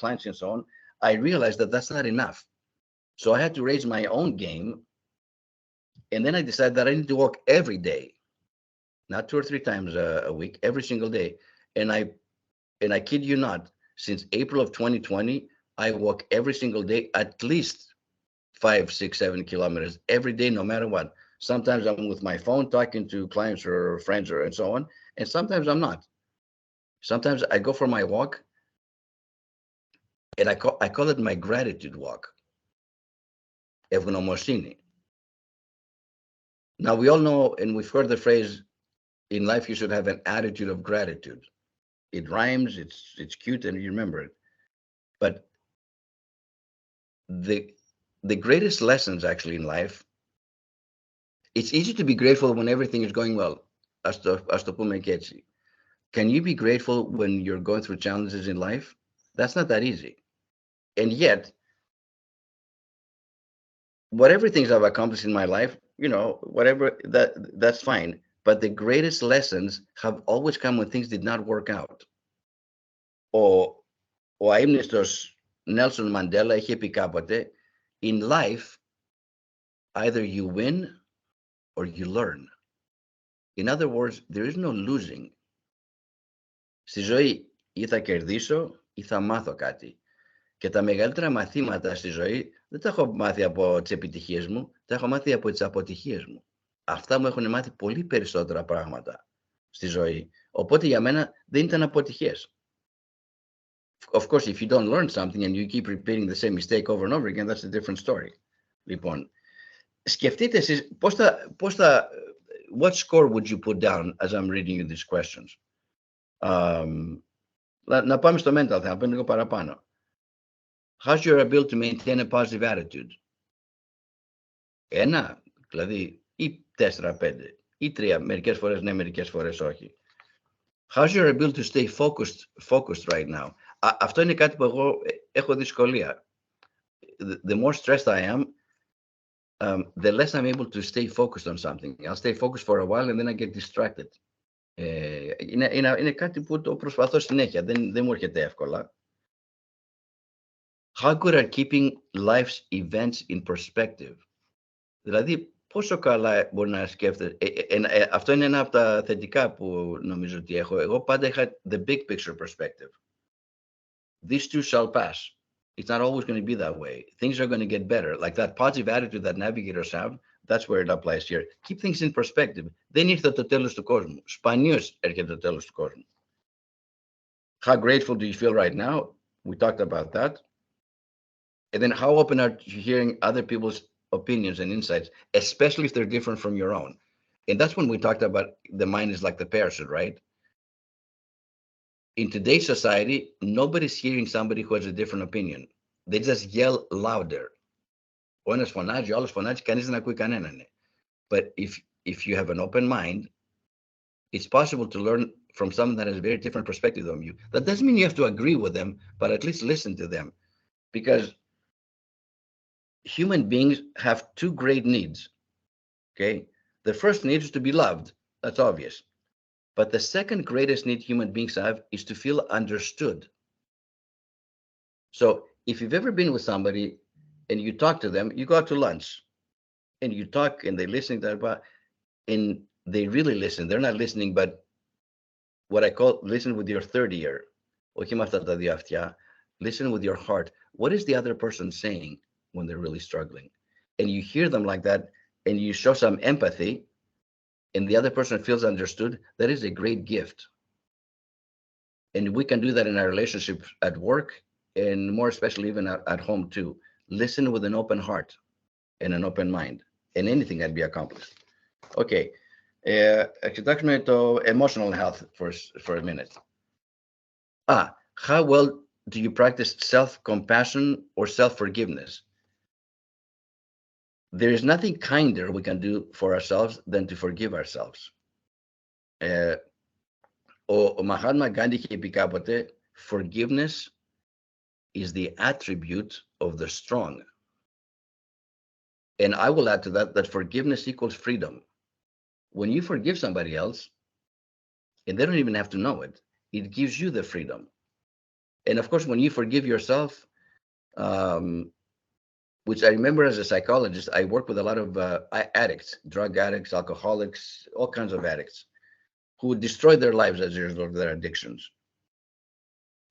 clients and so on, I realized that that's not enough. So I had to raise my own game. And then I decided that I need to walk every day, not 2 or 3 times a week, every single day. And I kid you not, since April of 2020, I walk every single day, at least 5, 6, 7 kilometers every day, no matter what. Sometimes I'm with my phone talking to clients or friends and so on, and sometimes I'm not. Sometimes I go for my walk, and I call it my gratitude walk. Ευγνωμοσύνη. Now we all know, and we've heard the phrase, in life you should have an attitude of gratitude. It rhymes, it's cute, and you remember it. But the greatest lessons actually in life, it's easy to be grateful when everything is going well. Ας το πούμε και έτσι. Can you be grateful when you're going through challenges in life? That's not that easy. And yet, whatever things I've accomplished in my life, you know, whatever, that's fine. But the greatest lessons have always come when things did not work out. Ο αείμνηστος Nelson Mandela είχε πει κάποτε, in life, either you win or you learn. In other words, there is no losing. Στη ζωή ή θα κερδίσω ή θα μάθω κάτι. Και τα μεγαλύτερα μαθήματα στη ζωή δεν τα έχω μάθει από τις επιτυχίες μου, τα έχω μάθει από τις αποτυχίες μου. Αυτά μου έχουν μάθει πολύ περισσότερα πράγματα στη ζωή. Οπότε για μένα δεν ήταν αποτυχίες. Of course, if you don't learn something and you keep repeating the same mistake over and over again, that's a different story. Λοιπόν, σκεφτείτε εσείς what score would you put down as I'm reading you these questions? Να πάμε στο mental, θα πάμε λίγο παραπάνω. How's your ability to maintain a positive attitude? 1, δηλαδή, ή 4, 5, ή 3, μερικές φορές ναι, μερικές φορές όχι. How's your ability to stay focused right now? Αυτό είναι κάτι που εγώ έχω δυσκολία. The more stressed I am, the less I'm able to stay focused on something. I'll stay focused for a while and then I get distracted. Είναι κάτι που το προσπαθώ συνέχεια, δεν μου έρχεται εύκολα. How good are keeping life's events in perspective? Δηλαδή, πόσο καλά μπορεί να σκέφτεσαι. Αυτό είναι ένα από τα θετικά που νομίζω ότι έχω. Εγώ πάντα είχα the big picture perspective. These too shall pass. It's not always going to be that way. Things are going to get better. Like that positive attitude that navigators have, that's where it applies here. Keep things in perspective. Δεν ήρθε το τέλος του κόσμου. Σπανίως έρχεται το τέλος του κόσμου. How grateful do you feel right now? We talked about that. And then how open are you hearing other people's opinions and insights, especially if they're different from your own? And that's when we talked about the mind is like the parachute, right? In today's society, nobody's hearing somebody who has a different opinion. They just yell louder. Ο ένας φωνάζει, ο άλλος φωνάζει, κανείς δεν ακούει κανέναν. But if you have an open mind, it's possible to learn from someone that has a very different perspective than you. That doesn't mean you have to agree with them, but at least listen to them. Because human beings have 2 great needs, okay? The first need is to be loved. That's obvious. But the second greatest need human beings have is to feel understood. So if you've ever been with somebody and you talk to them, you go out to lunch and you talk and they listen to that, and they really listen. They're not listening, but what I call listen with your third ear. Listen with your heart. What is the other person saying when they're really struggling? And you hear them like that and you show some empathy and the other person feels understood. That is a great gift. And we can do that in our relationships at work and more especially even at home too. Listen with an open heart and an open mind and anything can be accomplished. Okay. Κοιτάξουμε το emotional health for a minute. How well do you practice self-compassion or self-forgiveness? There is nothing kinder we can do for ourselves than to forgive ourselves. Ο Mahatma Gandhi είχε πει κάποτε, forgiveness is the attribute of the strong. And I will add to that forgiveness equals freedom. When you forgive somebody else, and they don't even have to know it, it gives you the freedom. And of course, when you forgive yourself, which I remember as a psychologist, I work with a lot of addicts, drug addicts, alcoholics, all kinds of addicts who destroyed their lives as a result of their addictions.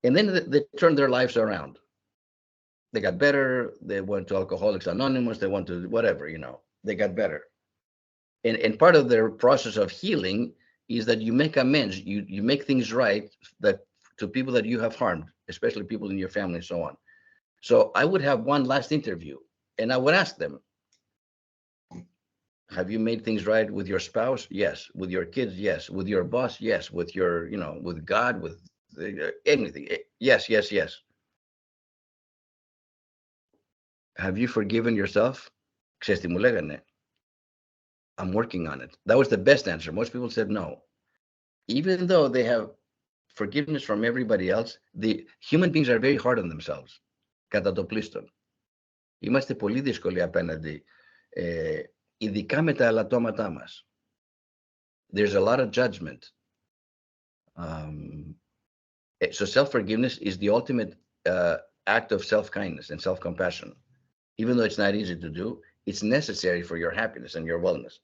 And then they turned their lives around. They got better. They went to Alcoholics Anonymous. They went to whatever, they got better. And part of their process of healing is that you make amends. You make things right that to people that you have harmed, especially people in your family and so on. So I would have one last interview and I would ask them, have you made things right with your spouse? Yes. With your kids? Yes. With your boss? Yes. With your, with God, with anything? Yes, yes, yes. Have you forgiven yourself? Ξέρεις τι μου λέγανε? I'm working on it. That was the best answer. Most people said no. Even though they have forgiveness from everybody else, the human beings are very hard on themselves. Κατά το πλείστον. Είμαστε πολύ δύσκολοι απέναντι, ειδικά με τα ελαττώματά μας. There's a lot of judgment. So self-forgiveness is the ultimate act of self-kindness and self-compassion. Even though it's not easy to do, it's necessary for your happiness and your wellness.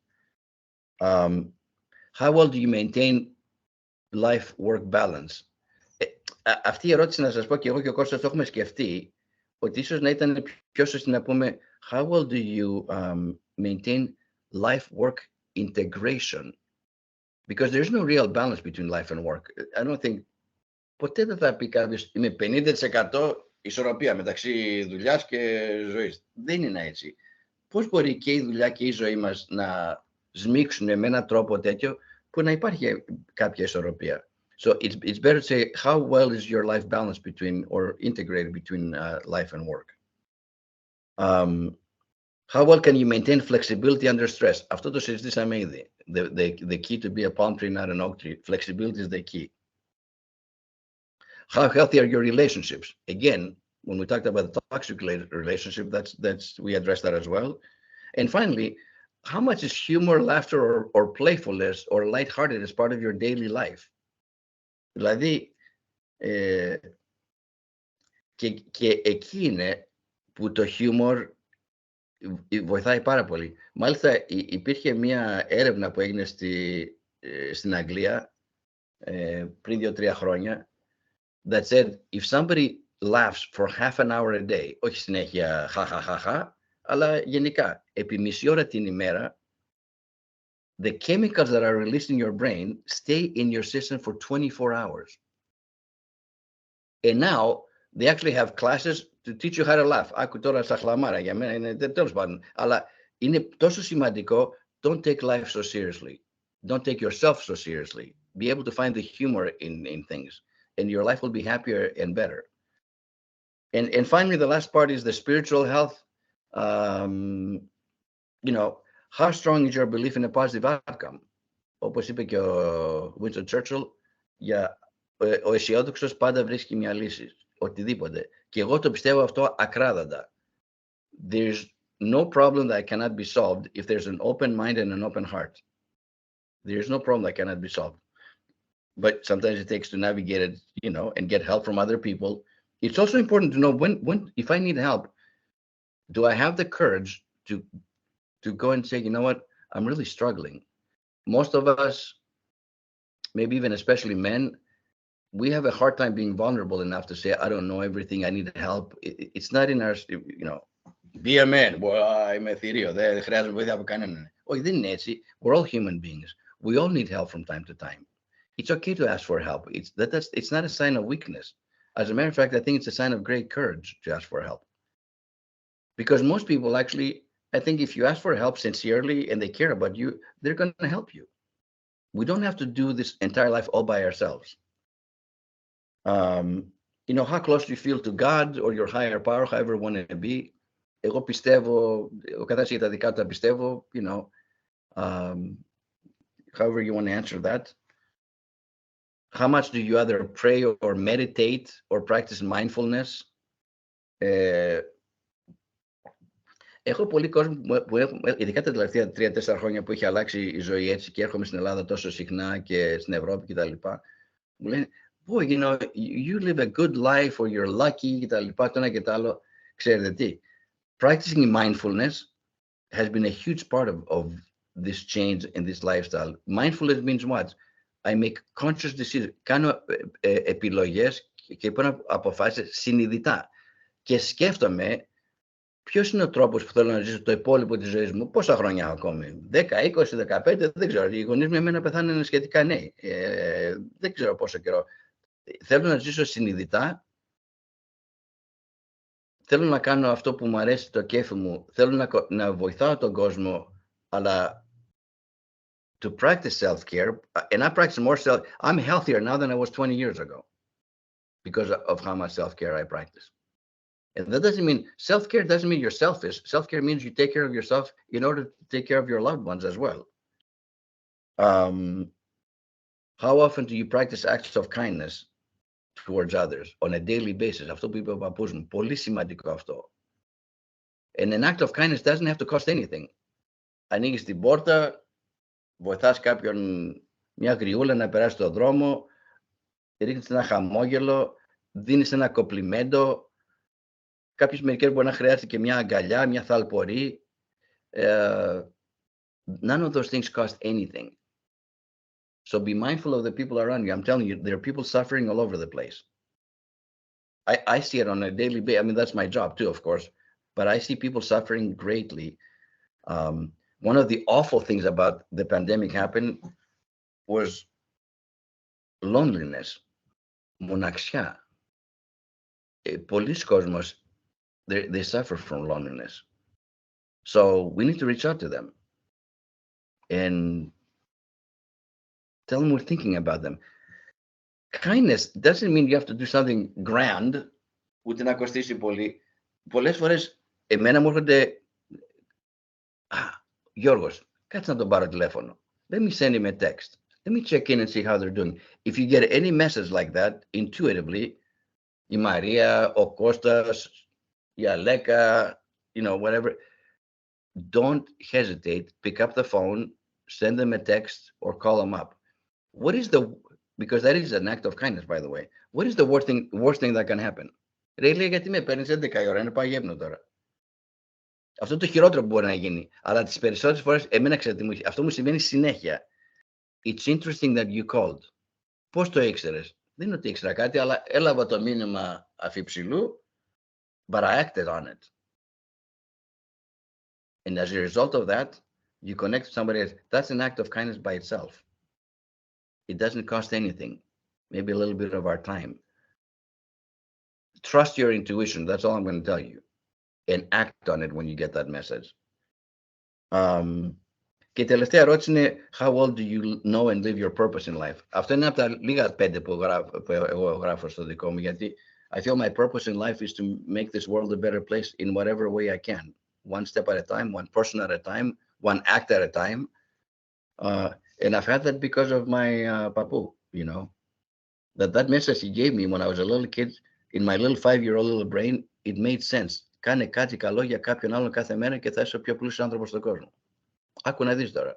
How well do you maintain life-work balance? Αυτή η ερώτηση, να σας πω και εγώ και ο Κώστας το έχουμε σκεφτεί, ότι ίσως να ήταν πιο σωστή να πούμε how well do you maintain life-work integration? Because there's no real balance between life and work. I don't think ποτέ δεν θα πει κάποιος είμαι 50% ισορροπία μεταξύ δουλειάς και ζωής. Δεν είναι έτσι. Πώς μπορεί και η δουλειά και η ζωή μας να σμίξουν με έναν τρόπο τέτοιο που να υπάρχει κάποια ισορροπία? So it's better to say how well is your life balanced between or integrated between life and work. How well can you maintain flexibility under stress? Αυτό το συζητήσαμε ήδη. The key to be a palm tree, not an oak tree. Flexibility is the key. How healthy are your relationships? Again, when we talked about the toxic relationship, that's we addressed that as well. And finally, how much is humor, laughter, or playfulness or lighthearted as part of your daily life? Δηλαδή, και εκεί είναι που το humor βοηθάει πάρα πολύ. Μάλιστα, υπήρχε μια έρευνα που έγινε στην Αγγλία πριν 2-3 χρόνια that said if somebody laughs for half an hour a day, όχι συνέχεια χαχαχαχα, αλλά γενικά επί μισή ώρα την ημέρα, the chemicals that are released in your brain stay in your system for 24 hours. And now they actually have classes to teach you how to laugh. Άκου τώρα στα χλαμάρα, για μένα είναι τέλος πάντων. Αλλά είναι τόσο σημαντικό, don't take life so seriously. Don't take yourself so seriously. Be able to find the humor in things, and your life will be happier and better. And finally, the last part is the spiritual health. How strong is your belief in a positive outcome? Όπως είπε και ο Winston Churchill, ο αισιόδοξος πάντα βρίσκει μια λύση, οτιδήποτε. Και εγώ το πιστεύω αυτό ακράδαντα. There's no problem that cannot be solved if there's an open mind and an open heart. There's no problem that cannot be solved. But sometimes it takes to navigate it, and get help from other people. It's also important to know when if I need help, do I have the courage to go and say, you know what, I'm really struggling. Most of us, maybe even especially men, we have a hard time being vulnerable enough to say, I don't know everything, I need help. It's not in our, be a man. Είμαι θηρίο, δεν χρειάζομαι βοήθεια από κανέναν. Όχι, δεν είναι έτσι. We're all human beings. We all need help from time to time. It's okay to ask for help. It's not a sign of weakness. As a matter of fact, I think it's a sign of great courage to ask for help. Because most people actually, I think if you ask for help sincerely and they care about you, they're going to help you. We don't have to do this entire life all by ourselves. How close do you feel to God or your higher power, however you want to be? Εγώ πιστεύω, ο καθένας για τα δικά του τα πιστεύω, however you want to answer that. How much do you either pray or meditate or practice mindfulness? Έχω πολύ κόσμο που ειδικά τα τελευταία 3-4 χρόνια που έχει αλλάξει η ζωή έτσι και έρχομαι στην Ελλάδα τόσο συχνά και στην Ευρώπη κτλ. Μου λένε, boy, you know, you live a good life or you're lucky κτλ. Το ένα και το άλλο. Ξέρετε τι, practicing mindfulness has been a huge part of this change in this lifestyle. Mindfulness means what? I make conscious decisions. Κάνω επιλογές και παίρνω αποφάσεις συνειδητά. Και σκέφτομαι ποιος είναι ο τρόπος που θέλω να ζήσω το υπόλοιπο της ζωής μου, πόσα χρόνια ακόμη, 10, 20, 15, δεν ξέρω. Οι γονείς μου εμένα πεθάνουν σχετικά νέοι. Δεν ξέρω πόσο καιρό. Θέλω να ζήσω συνειδητά. Θέλω να κάνω αυτό που μου αρέσει, το κέφι μου. Θέλω να βοηθάω τον κόσμο, αλλά to practice self-care, and I practice more I'm healthier now than I was 20 years ago because of how much self-care I practice. And that doesn't mean, self-care doesn't mean you're selfish. Self-care means you take care of yourself in order to take care of your loved ones as well. How often do you practice acts of kindness towards others on a daily basis? Αυτό που είπε ο παππούς μου, πολύ σημαντικό αυτό. And an act of kindness doesn't have to cost anything. Ανοίγεις την πόρτα, βοηθάς κάποιον, μια γριούλα να περάσει τον δρόμο, ρίχνεις ένα χαμόγελο, δίνεις ένα κομπλιμέντο. Κάποιες μερικές μπορεί να χρειάζεται και μια αγκαλιά, μια θαλπορή. None of those things cost anything. So be mindful of the people around you. I'm telling you, there are people suffering all over the place. I see it on a daily basis. I mean, that's my job too, of course. But I see people suffering greatly. One of the awful things about the pandemic happened was loneliness. Μοναξιά. Πολλοί κόσμος, they suffer from loneliness. So we need to reach out to them and tell them we're thinking about them. Kindness doesn't mean you have to do something grand, ούτε να κοστίσει πολύ. Πολλές φορές εμένα μου έρχονται, Γιώργος, κάτσε να τον πάρω τηλέφωνο. Let me send him a text. Let me check in and see how they're doing. If you get any message like that, intuitively, η Μαρία, ο Κώστας, η Αλέκα, you know, whatever, don't hesitate, pick up the phone, send them a text or call them up. What is because that is an act of kindness, by the way. What is the worst thing that can happen? Ρε λέει, γιατί με παίρνεις 11 η ώρα, να πάω γέμνο τώρα. Αυτό είναι το χειρότερο που μπορεί να γίνει. Αλλά τις περισσότερες φορές, εμένα ξέρετε, αυτό μου σημαίνει συνέχεια. It's interesting that you called. Πώς το ήξερες? Δεν είναι ότι ήξερα κάτι, αλλά έλαβα το μήνυμα αφιψηλού, but I acted on it. And as a result of that, you connect to somebody else. That's an act of kindness by itself. It doesn't cost anything, maybe a little bit of our time. Trust your intuition. That's all I'm going to tell you. And act on it when you get that message. Και η τελευταία ερώτηση είναι, how well do you know and live your purpose in life? Αυτό είναι από τα λίγα 5 που εγώ γράφω στο δικό μου, γιατί I feel my purpose in life is to make this world a better place in whatever way I can. One step at a time, one person at a time, one act at a time. And I've had that because of my papu, you know. That message he gave me when I was a little kid, in my little 5-year-old little brain, it made sense. Κάνε κάτι καλό για κάποιον άλλον κάθε μέρα και θα είσαι ο πιο πλούσιος άνθρωπος στον κόσμο. Άκου να δεις τώρα.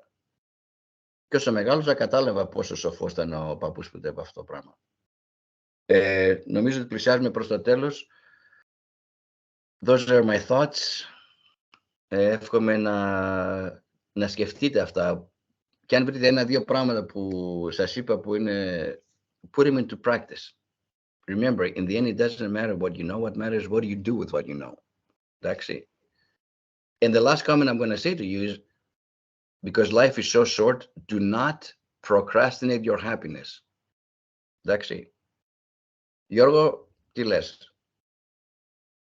Και όσο μεγάλωσα κατάλαβα πόσο σοφός ήταν ο παππούς που το είπε αυτό το πράγμα. Νομίζω ότι πλησιάζουμε προς το τέλος. Those are my thoughts. Εύχομαι να σκεφτείτε αυτά. Και αν βρείτε 1-2 πράγματα που σας είπα που είναι, put them into practice. Remember, in the end, it doesn't matter what you know. What matters, what do you do with what you know. Εντάξει. And the last comment I'm going to say to you is, because life is so short, do not procrastinate your happiness. Εντάξει. Γιώργο, τι λες?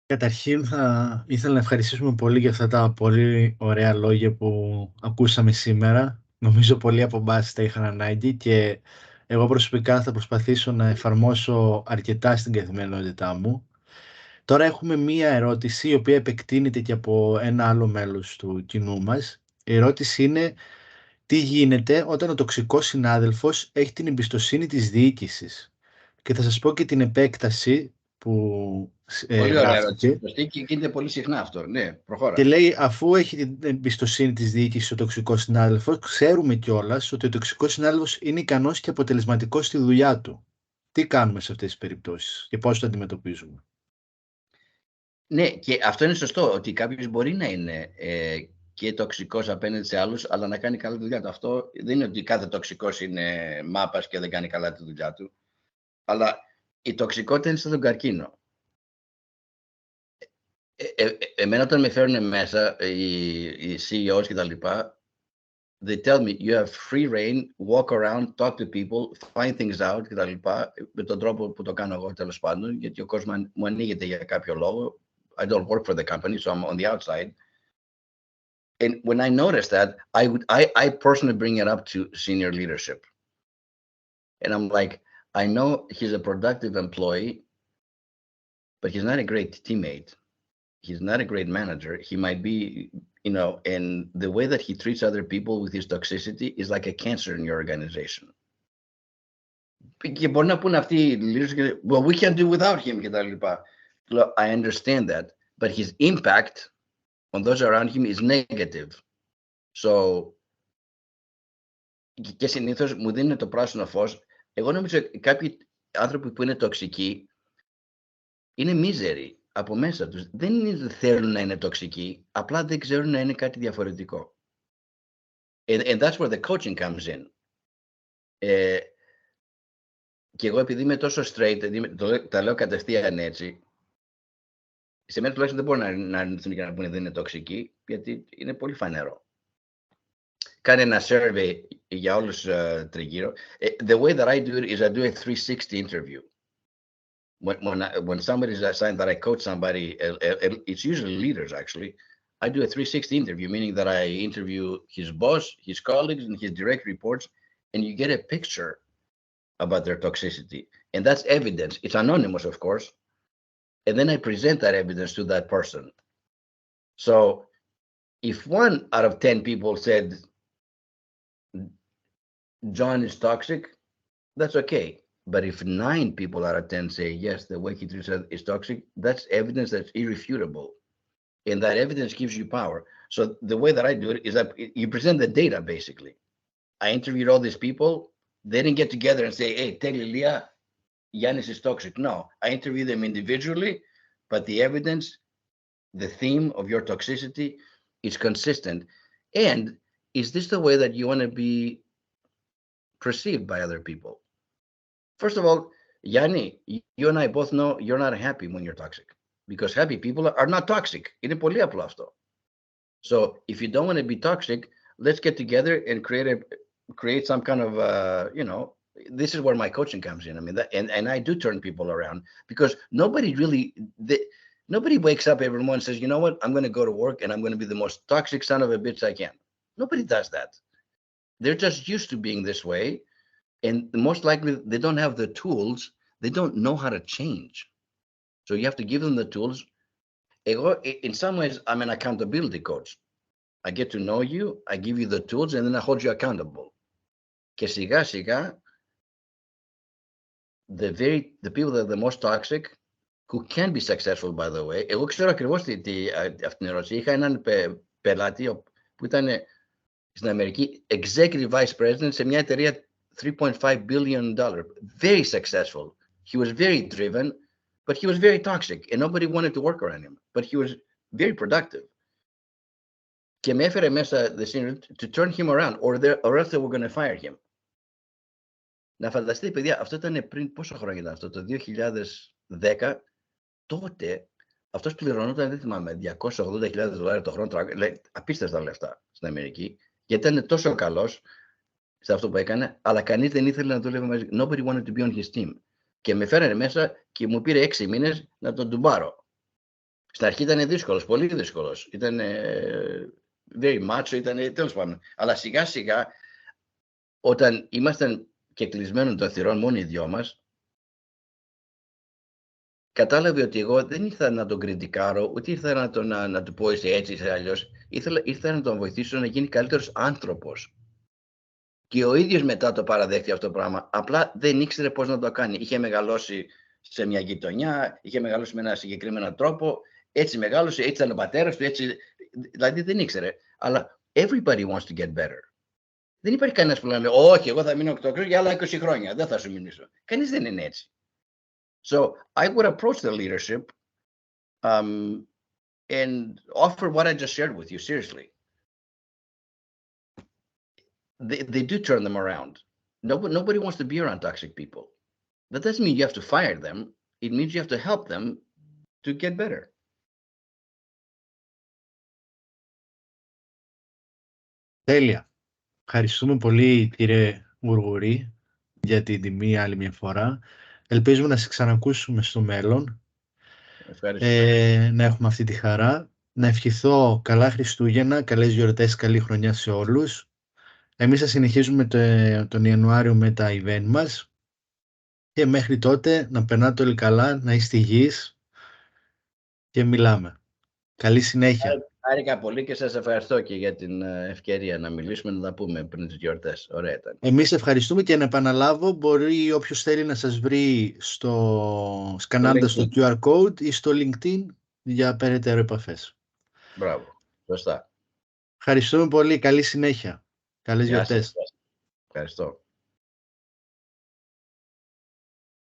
Καταρχήν θα ήθελα να ευχαριστήσουμε πολύ για αυτά τα πολύ ωραία λόγια που ακούσαμε σήμερα. Νομίζω πολλοί από εμάς τα είχαν ανάγκη και εγώ προσωπικά θα προσπαθήσω να εφαρμόσω αρκετά στην καθημερινότητά μου. Τώρα έχουμε μία ερώτηση η οποία επεκτείνεται και από ένα άλλο μέλος του κοινού μας. Η ερώτηση είναι, τι γίνεται όταν ο τοξικός συνάδελφος έχει την εμπιστοσύνη της διοίκησης? Και θα σας πω και την επέκταση που Πολύ ωραία ερώτηση. γράφτηκε. Και γίνεται πολύ συχνά αυτό. Ναι, προχώρα. Και λέει, αφού έχει την εμπιστοσύνη της διοίκησης ο τοξικός συνάδελφος, ξέρουμε κιόλας ότι ο τοξικός συνάδελφος είναι ικανός και αποτελεσματικός στη δουλειά του. Τι κάνουμε σε αυτές τις περιπτώσεις και πώς το αντιμετωπίζουμε? Ναι, και αυτό είναι σωστό, ότι κάποιος μπορεί να είναι και τοξικός απέναντι σε άλλους, αλλά να κάνει καλά τη δουλειά του. Αυτό δεν είναι ότι κάθε τοξικός είναι μάπας και δεν κάνει καλά τη δουλειά του. Αλλά η τοξικότητα είναι σαν τον καρκίνο. Εμένα όταν με φέρνουν μέσα οι CEOs και τα λοιπά, they tell me you have free reign, walk around, talk to people, find things out και τα λοιπά, με τον τρόπο που το κάνω εγώ τέλος πάντων, γιατί ο κόσμος μου ανοίγεται για κάποιο λόγο. I don't work for the company, so I'm on the outside. And when I notice that, I personally bring it up to senior leadership. And I'm like, I know he's a productive employee, but he's not a great teammate. He's not a great manager. He might be, and the way that he treats other people with his toxicity is like a cancer in your organization. Και μπορεί να πούνε αυτοί οι leaders, well, we can't do without him και τα λοιπά. I understand that, but his impact on those around him is negative. So, και συνήθως μου δίνουν το πράσινο φως. Εγώ νομίζω κάποιοι άνθρωποι που είναι τοξικοί είναι μίζεροι από μέσα τους. Δεν θέλουν να είναι τοξικοί, απλά δεν ξέρουν να είναι κάτι διαφορετικό. And that's where the coaching comes in. Και εγώ επειδή είμαι τόσο straight, τα λέω κατευθείαν έτσι, σε μένα τουλάχιστον δεν μπορούν να αρνηθούν και να πούνε δεν είναι τοξικοί, γιατί είναι πολύ φανερό. Κάνε ένα survey για όλους τριγύρω. The way that I do it is I do a 360 interview. When somebody is assigned that I coach somebody, it's usually leaders actually, I do a 360 interview, meaning that I interview his boss, his colleagues, and his direct reports, and you get a picture about their toxicity. And that's evidence. It's anonymous, of course. And then I present that evidence to that person. So if 1 out of 10 people said, John is toxic, that's okay. But if 9 people out of 10 say, yes, the way he treats us is toxic, that's evidence that's irrefutable. And that evidence gives you power. So the way that I do it is that you present the data, basically. I interviewed all these people. They didn't get together and say, hey, tell Elia, Yannis is toxic. No, I interview them individually, but the evidence, the theme of your toxicity is consistent. And is this the way that you want to be perceived by other people? First of all, Yanni, you and I both know you're not happy when you're toxic, because happy people are not toxic. Είναι πολύ απλό αυτό. So if you don't want to be toxic, let's get together and create some kind of, this is where my coaching comes in. I mean, and I do turn people around, because nobody wakes up every morning and says, you know what, I'm going to go to work and I'm going to be the most toxic son of a bitch I can. Nobody does that. They're just used to being this way. And most likely they don't have the tools. They don't know how to change. So you have to give them the tools. In some ways, I'm an accountability coach. I get to know you, I give you the tools, and then I hold you accountable. Και σιγά σιγά, the people that are the most toxic, who can be successful, by the way. Εγώ ξέρω ακριβώς αυτή την ερώτηση. Είχα έναν πελάτη που ήταν στην Αμερική executive vice president σε μια εταιρεία $3.5 billion, very successful. He was very driven, but he was very toxic, and nobody wanted to work around him. But he was very productive. Και με έφερε μέσα the senior to turn him around, or else they were going to fire him. Να φανταστείτε, παιδιά, αυτό ήταν πριν πόσο χρόνια ήταν αυτό, το 2010. Τότε αυτός πληρωνόταν, δεν θυμάμαι, $280,000 το χρόνο, απίστευτα λεφτά στην Αμερική, γιατί ήταν τόσο καλός σε αυτό που έκανε, αλλά κανείς δεν ήθελε να δουλεύει μαζί. Nobody wanted to be on his team. Και με φέρανε μέσα και μου πήρε 6 μήνες να τον ντουμπάρω. Στην αρχή ήταν δύσκολος, πολύ δύσκολος. Ήταν very macho, ήταν τέλος πάντων. Αλλά σιγά σιγά, όταν ήμασταν και κλεισμένων των θυρών μόνο οι δυο μας, κατάλαβε ότι εγώ δεν ήρθα να τον κριτικάρω, ούτε ήρθα να του πω είσαι έτσι, είσαι αλλιώς. Ήρθα να τον βοηθήσω να γίνει καλύτερος άνθρωπος. Και ο ίδιος μετά το παραδέχτηκε αυτό το πράγμα. Απλά δεν ήξερε πώς να το κάνει. Είχε μεγαλώσει σε μια γειτονιά, είχε μεγαλώσει με ένα συγκεκριμένο τρόπο, έτσι μεγάλωσε, έτσι ήταν ο πατέρας του, έτσι, δηλαδή δεν ήξερε. Αλλά everybody wants to get better. Δεν υπάρχει κανένας που λέει, όχι, εγώ θα μείνω εκτόξος για άλλα 20 χρόνια, δεν θα σου μιλήσω. Κανείς δεν είναι έτσι. So I would approach the leadership and offer what I just shared with you, seriously. They do turn them around. Nobody wants to be around toxic people. That doesn't mean you have to fire them. It means you have to help them to get better. Τέλεια. Ευχαριστούμε πολύ, κύριε Γουργουρή, για την τιμή άλλη μια φορά. Ελπίζουμε να σε ξανακούσουμε στο μέλλον. Να έχουμε αυτή τη χαρά. Να ευχηθώ καλά Χριστούγεννα, καλές γιορτές, καλή χρονιά σε όλους. Εμείς θα συνεχίζουμε τον Ιανουάριο με τα event μας και μέχρι τότε να περνάτε όλοι καλά, να είστε υγιείς και μιλάμε. Καλή συνέχεια. Χάρηκα πολύ και σας ευχαριστώ και για την ευκαιρία να μιλήσουμε, να τα πούμε πριν τις γιορτές. Ωραία ήταν. Εμείς ευχαριστούμε και να επαναλάβω, μπορεί όποιος θέλει να σας βρει σκανάλοντας το QR code ή στο LinkedIn για περαιτέρω επαφές. Μπράβο, σωστά. Ευχαριστούμε πολύ, καλή συνέχεια. Καλές γιορτές. Ευχαριστώ.